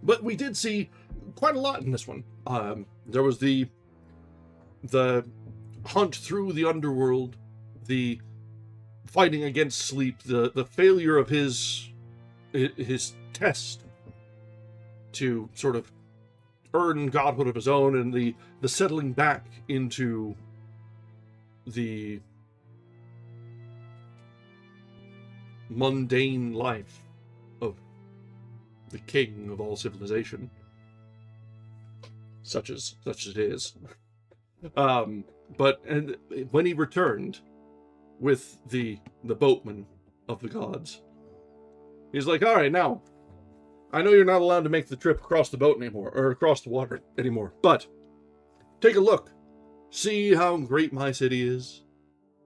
But we did see quite a lot in this one. There was the hunt through the underworld, the fighting against sleep, the failure of his test to sort of earn godhood of his own, and the settling back into the mundane life of the king of all civilization, such as it is. But when he returned with the boatman of the gods, he's like, all right, now I know you're not allowed to make the trip across the boat anymore, or across the water anymore, but take a look, see how great my city is.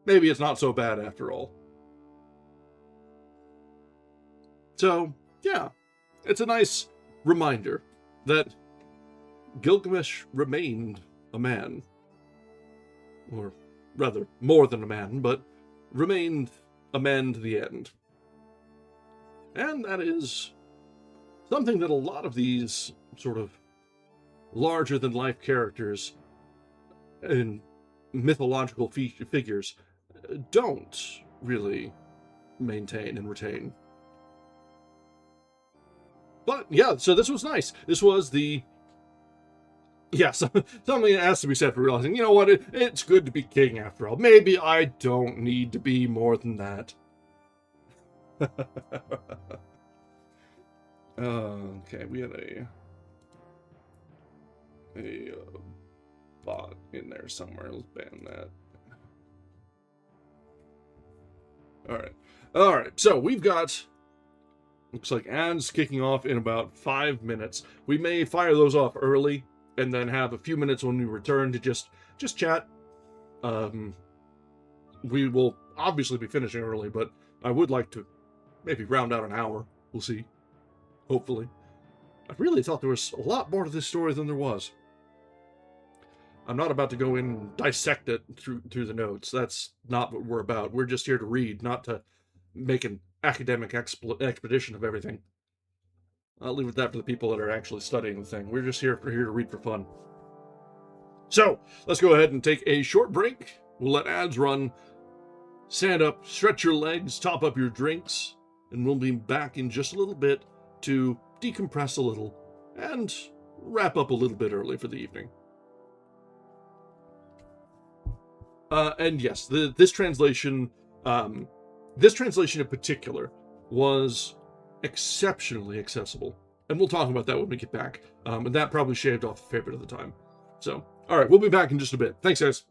Maybe it's not so bad after all. So, yeah, it's a nice reminder that Gilgamesh remained a man. Or rather, more than a man, but remained a man to the end. And that is something that a lot of these sort of larger-than-life characters and mythological figures don't really maintain and retain. But yeah, so this was nice. This was the something that has to be said for realizing, you know what, it's good to be king after all. Maybe I don't need to be more than that. Okay, we had a bot in there somewhere. Let's ban that. All right. So we've got, looks like ads kicking off in about 5 minutes. We may fire those off early and then have a few minutes when we return to just chat. We will obviously be finishing early, but I would like to maybe round out an hour. We'll see. Hopefully. I really thought there was a lot more to this story than there was. I'm not about to go in and dissect it through the notes. That's not what we're about. We're just here to read, not to make an academic expedition of everything. I'll leave it that for the people that are actually studying the thing. We're just here to read for fun. So, let's go ahead and take a short break. We'll let ads run. Stand up, stretch your legs, top up your drinks, and we'll be back in just a little bit to decompress a little and wrap up a little bit early for the evening. And yes, this translation in particular was exceptionally accessible. And we'll talk about that when we get back. And that probably shaved off a fair bit of the time. So, all right, we'll be back in just a bit. Thanks, guys.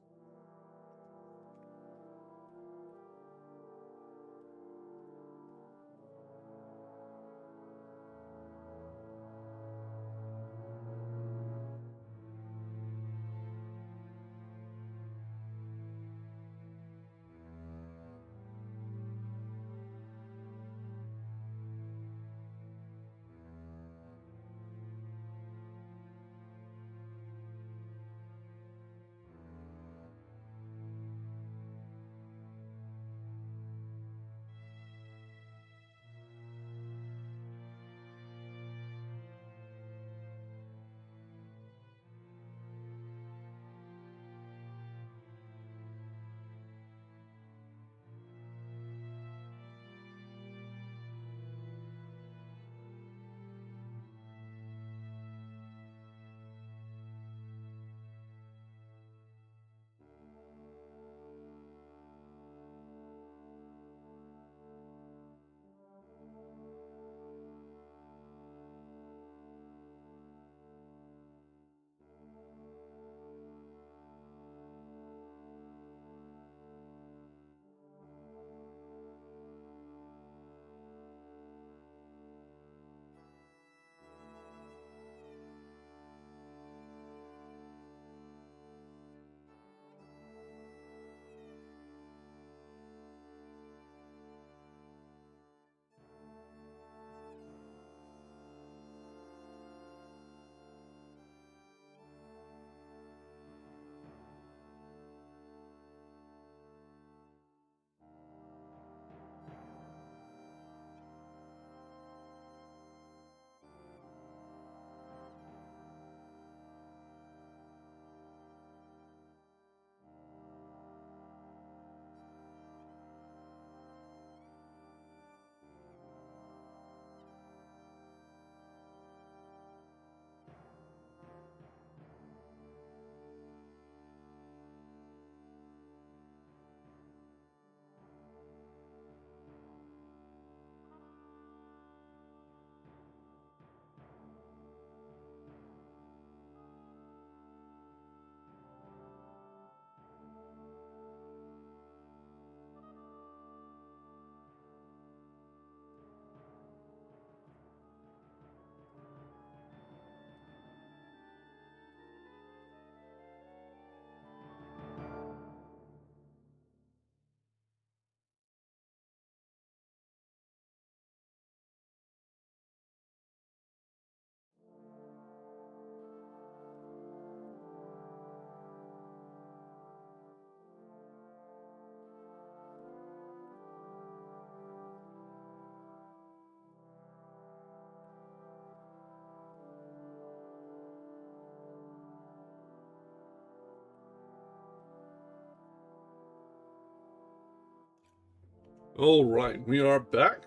All right, we are back.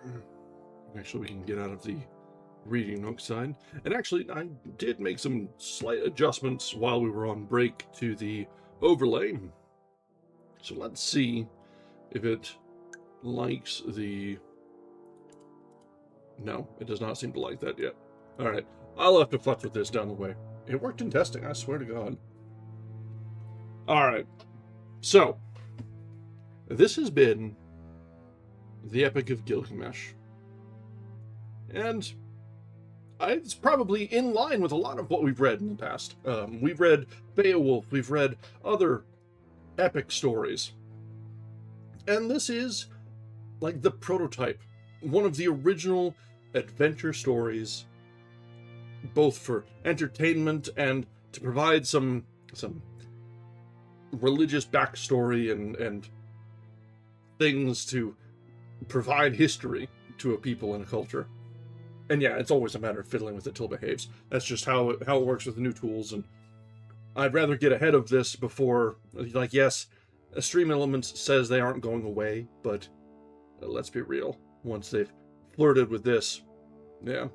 Make sure we can get out of the reading nook side. And actually, I did make some slight adjustments while we were on break to the overlay. So let's see if it likes the... No, it does not seem to like that yet. Alright, I'll have to fuck with this down the way. It worked in testing, I swear to God. Alright, so, this has been the Epic of Gilgamesh. And it's probably in line with a lot of what we've read in the past. We've read Beowulf, we've read other epic stories. And this is like the prototype, one of the original adventure stories, both for entertainment and to provide some religious backstory and things to provide history to a people and a culture. And yeah, it's always a matter of fiddling with it till it behaves. That's just how it works with the new tools, and I'd rather get ahead of this before, like, yes, Stream Elements says they aren't going away, but let's be real. Once they've flirted with this, yeah.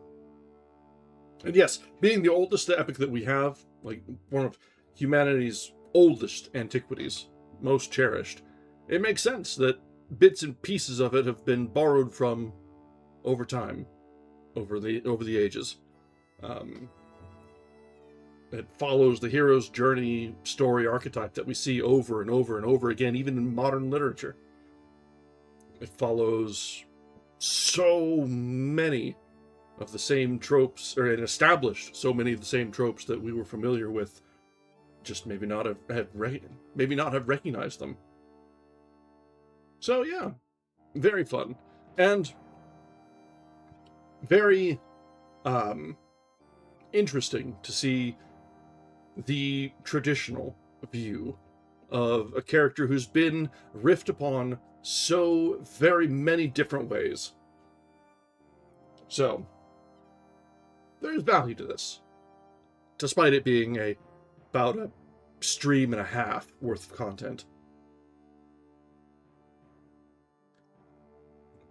And yes, being the oldest epic that we have, like one of humanity's oldest antiquities, most cherished, it makes sense that bits and pieces of it have been borrowed from over time, over the ages. It follows the hero's journey story archetype that we see over and over and over again, even in modern literature. It follows so many of the same tropes, or it established so many of the same tropes that we were familiar with, just maybe not have recognized them. So yeah, very fun and very interesting to see the traditional view of a character who's been riffed upon so very many different ways. So there's value to this, despite it being about a stream and a half worth of content.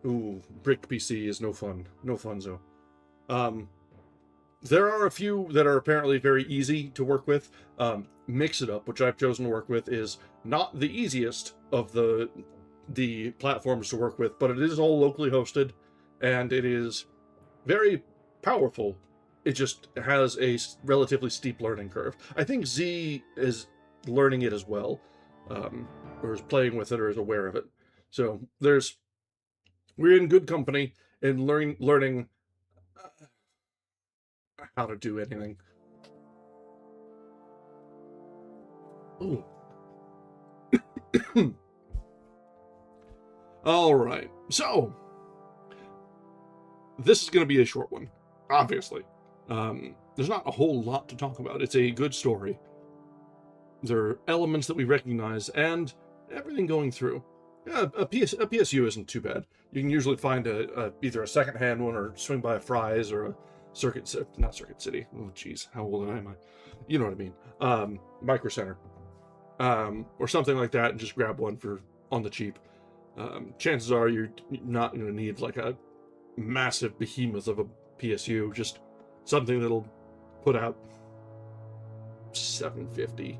Ooh, brick PC is no fun. No funzo. There are a few that are apparently very easy to work with. Mix It Up, which I've chosen to work with, is not the easiest of the platforms to work with, but it is all locally hosted, and it is very powerful. It just has a relatively steep learning curve. I think Z is learning it as well, or is playing with it, or is aware of it. So we're in good company in learning how to do anything. Ooh. All right, so this is going to be a short one, obviously. There's not a whole lot to talk about. It's a good story. There are elements that we recognize and everything going through. Yeah, a PSU isn't too bad. You can usually find either a second-hand one or swing by a Fry's or a not Circuit City. Oh, jeez, how old am I? You know what I mean. Micro Center. Or something like that, and just grab one on the cheap. Chances are you're not going to need like a massive behemoth of a PSU, just something that'll put out $750.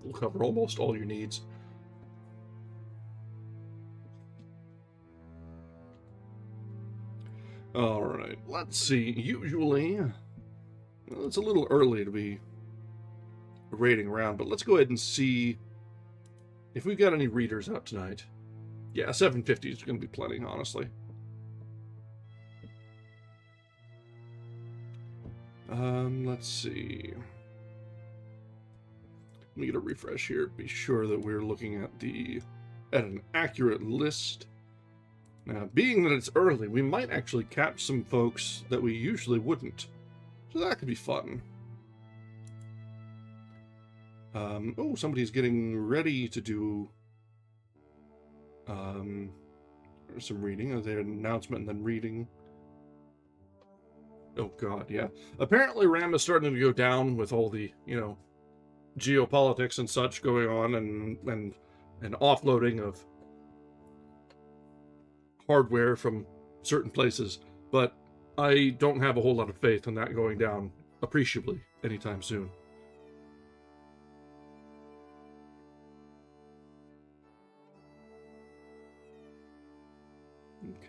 Will cover almost all your needs. All right, let's see. Usually, well, it's a little early to be raiding around, but let's go ahead and see if we've got any readers out tonight. Yeah, 750 is going to be plenty, honestly. Let's see. Let me get a refresh here. Be sure that we're looking at an accurate list. Now, being that it's early, we might actually catch some folks that we usually wouldn't. So that could be fun. Oh, somebody's getting ready to do some reading. There's an announcement and then reading. Oh god, yeah. Apparently RAM is starting to go down with all the, geopolitics and such going on, and offloading of hardware from certain places. But I don't have a whole lot of faith in that going down appreciably anytime soon.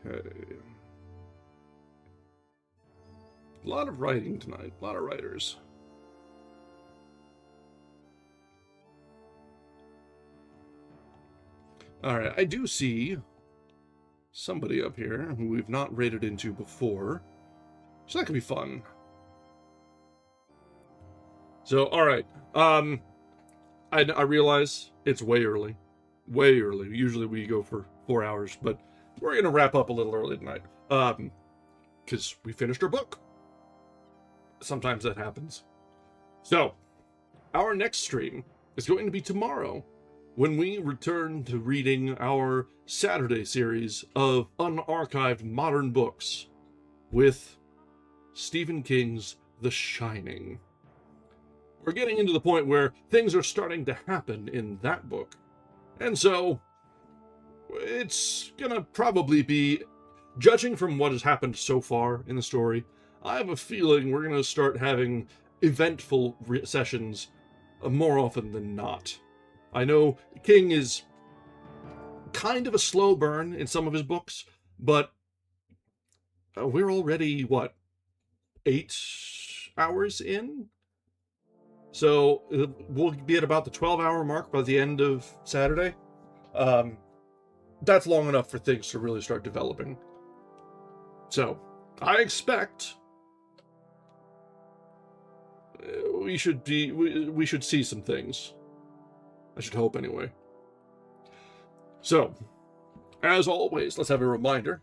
Okay. A lot of writing tonight. A lot of writers. Alright, I do see somebody up here who we've not raided into before. So that could be fun. So, alright. I realize it's way early. Way early. Usually we go for 4 hours, but we're going to wrap up a little early tonight. Because we finished our book. Sometimes that happens. So, our next stream is going to be tomorrow, when we return to reading our Saturday series of unarchived modern books with Stephen King's The Shining. We're getting into the point where things are starting to happen in that book. And so, it's gonna probably be, judging from what has happened so far in the story, I have a feeling we're gonna start having eventful sessions more often than not. I know King is kind of a slow burn in some of his books, but we're already, what, 8 hours in? So we'll be at about the 12-hour mark by the end of Saturday. That's long enough for things to really start developing. So, I expect we should see some things. I should hope, anyway. So, as always, let's have a reminder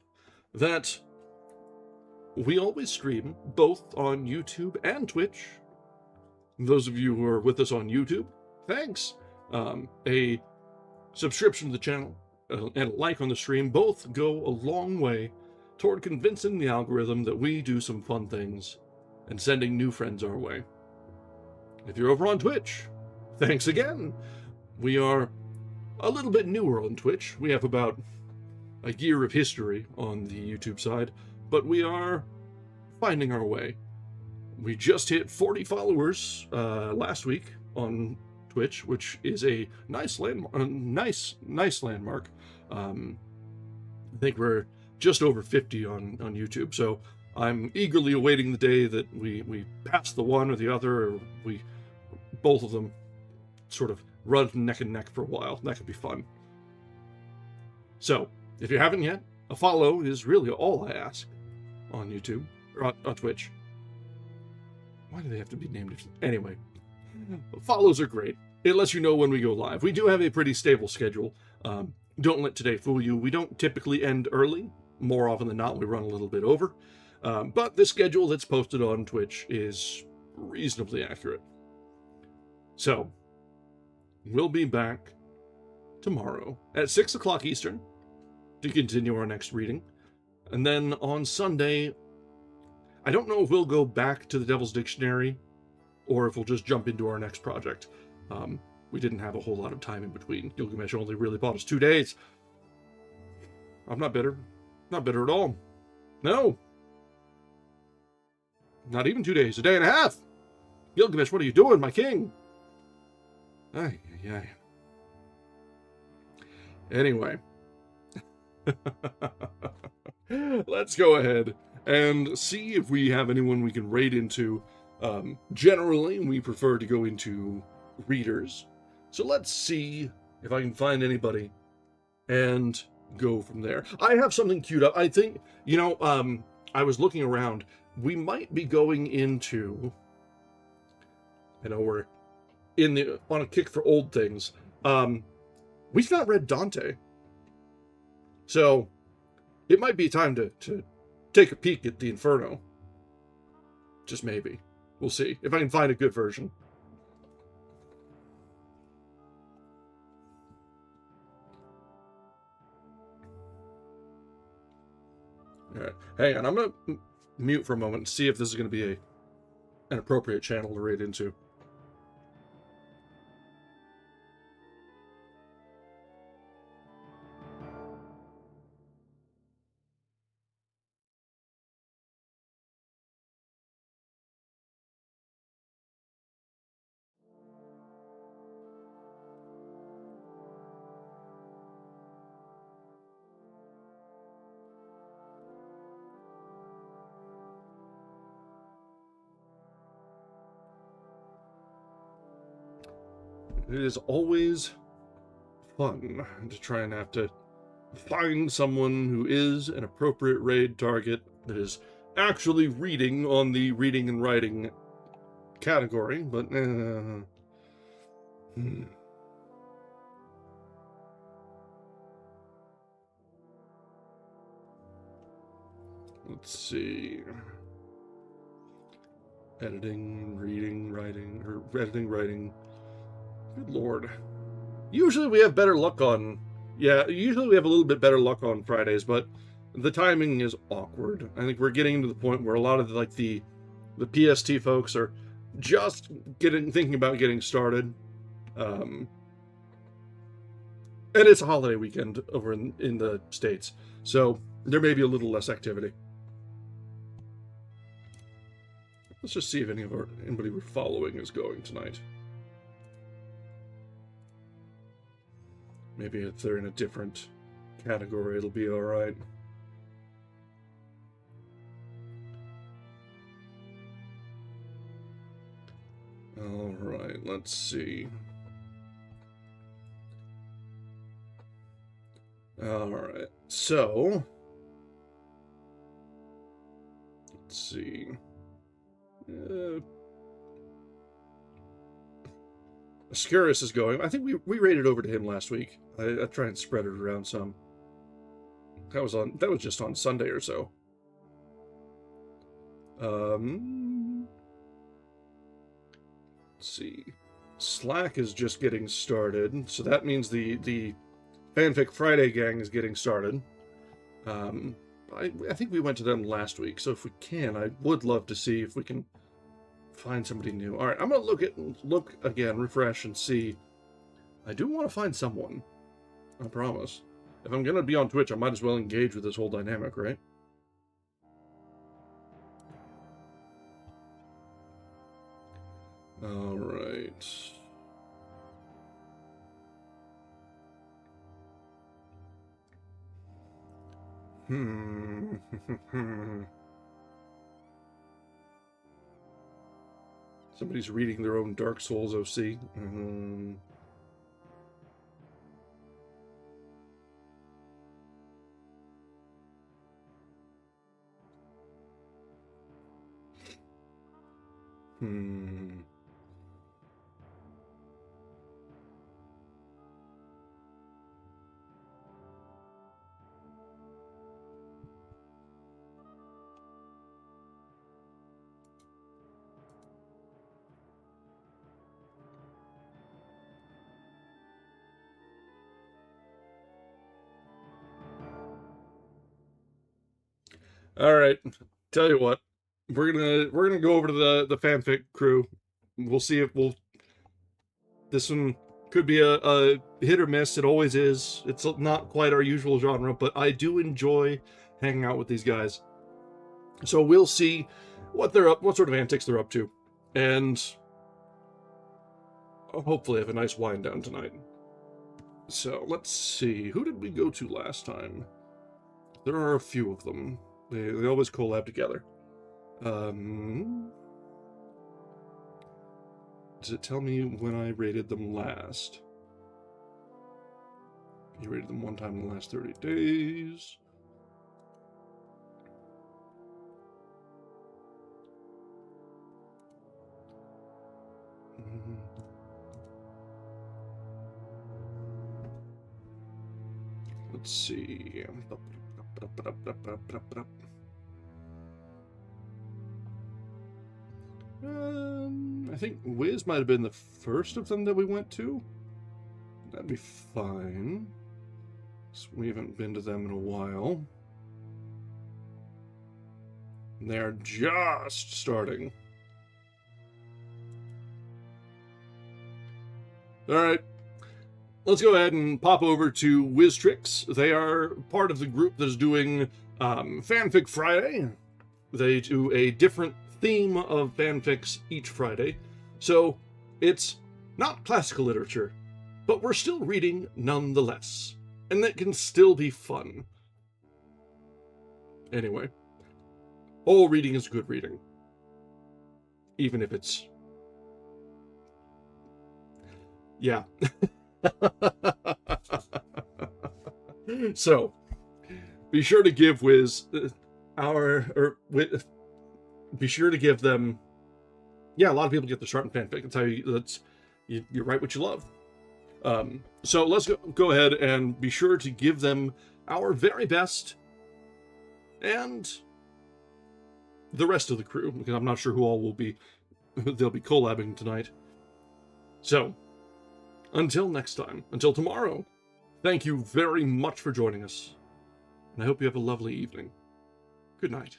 that we always stream both on YouTube and Twitch. Those of you who are with us on YouTube, thanks. A subscription to the channel and a like on the stream both go a long way toward convincing the algorithm that we do some fun things and sending new friends our way. If you're over on Twitch, thanks again. We are a little bit newer on Twitch. We have about a year of history on the YouTube side, but we are finding our way. We just hit 40 followers last week on Twitch, which is a nice landmark. Nice landmark. I think we're just over 50 on YouTube, so I'm eagerly awaiting the day that we pass the one or the other, or both of them sort of run neck and neck for a while. That could be fun. So, if you haven't yet, a follow is really all I ask on YouTube, or on Twitch. Why do they have to be named? Anyway, follows are great. It lets you know when we go live. We do have a pretty stable schedule. Don't let today fool you. We don't typically end early. More often than not, we run a little bit over. But the schedule that's posted on Twitch is reasonably accurate. So, we'll be back tomorrow at 6 o'clock Eastern to continue our next reading. And then on Sunday, I don't know if we'll go back to the Devil's Dictionary or if we'll just jump into our next project. We didn't have a whole lot of time in between. Gilgamesh only really bought us 2 days. I'm not bitter. Not bitter at all. No. Not even 2 days. A day and a half. Gilgamesh, what are you doing, my king? Ay. Anyway. Let's go ahead and see if we have anyone we can raid into. Generally, we prefer to go into readers. So let's see if I can find anybody and go from there. I have something queued up. I think, I was looking around. We might be going into... I know we're on a kick for old things. We've not read Dante. So, it might be time to take a peek at the Inferno. Just maybe. We'll see. If I can find a good version. Alright. Hang on, I'm going to mute for a moment and see if this is going to be an appropriate channel to raid into. It is always fun to try and have to find someone who is an appropriate raid target that is actually reading on the reading and writing category, but let's see. Editing, reading, writing, or editing, writing. Good lord. Usually we have better luck on... Yeah, usually we have a little bit better luck on Fridays, but the timing is awkward. I think we're getting to the point where a lot of the PST folks are just thinking about getting started. And it's a holiday weekend over in the States, so there may be a little less activity. Let's just see if anybody we're following is going tonight. Maybe if they're in a different category, it'll be alright. Alright, let's see. Alright, so... Let's see... Ascaris is going. I think we raided over to him last week. I try and spread it around some. That was just on Sunday or so. Let's see. Slack is just getting started, so that means the Fanfic Friday gang is getting started. I think we went to them last week, so if we can, I would love to see if we can find somebody new. All right, I'm gonna look again, refresh, and see. I do want to find someone. I promise. If I'm gonna be on Twitch, I might as well engage with this whole dynamic, right? All right. Somebody's reading their own Dark Souls OC. All right, tell you what, we're gonna go over to the fanfic crew. We'll see if this one could be a hit or miss. It always is. It's not quite our usual genre, but I do enjoy hanging out with these guys. So we'll see what sort of antics they're up to, and I'll hopefully have a nice wind down tonight. So let's see, who did we go to last time? There are a few of them. They always collab together. Does it tell me when I rated them last? You rated them one time in the last 30 days. Let's see. I think Wiz might have been the first of them that we went to. That'd be fine. So we haven't been to them in a while. They're just starting. Alright. Let's go ahead and pop over to Wiztrix. They are part of the group that is doing Fanfic Friday. They do a different theme of fanfics each Friday. So it's not classical literature, but we're still reading nonetheless. And that can still be fun. Anyway, all reading is good reading. Even if it's... Yeah. So, be sure to give Wiz be sure to give them. Yeah, a lot of people get the Sharpen fanfic. That's how you write what you love. So let's go ahead and be sure to give them our very best, and the rest of the crew, because I'm not sure who all they'll be collabing tonight. So, until next time, until tomorrow, thank you very much for joining us, and I hope you have a lovely evening. Good night.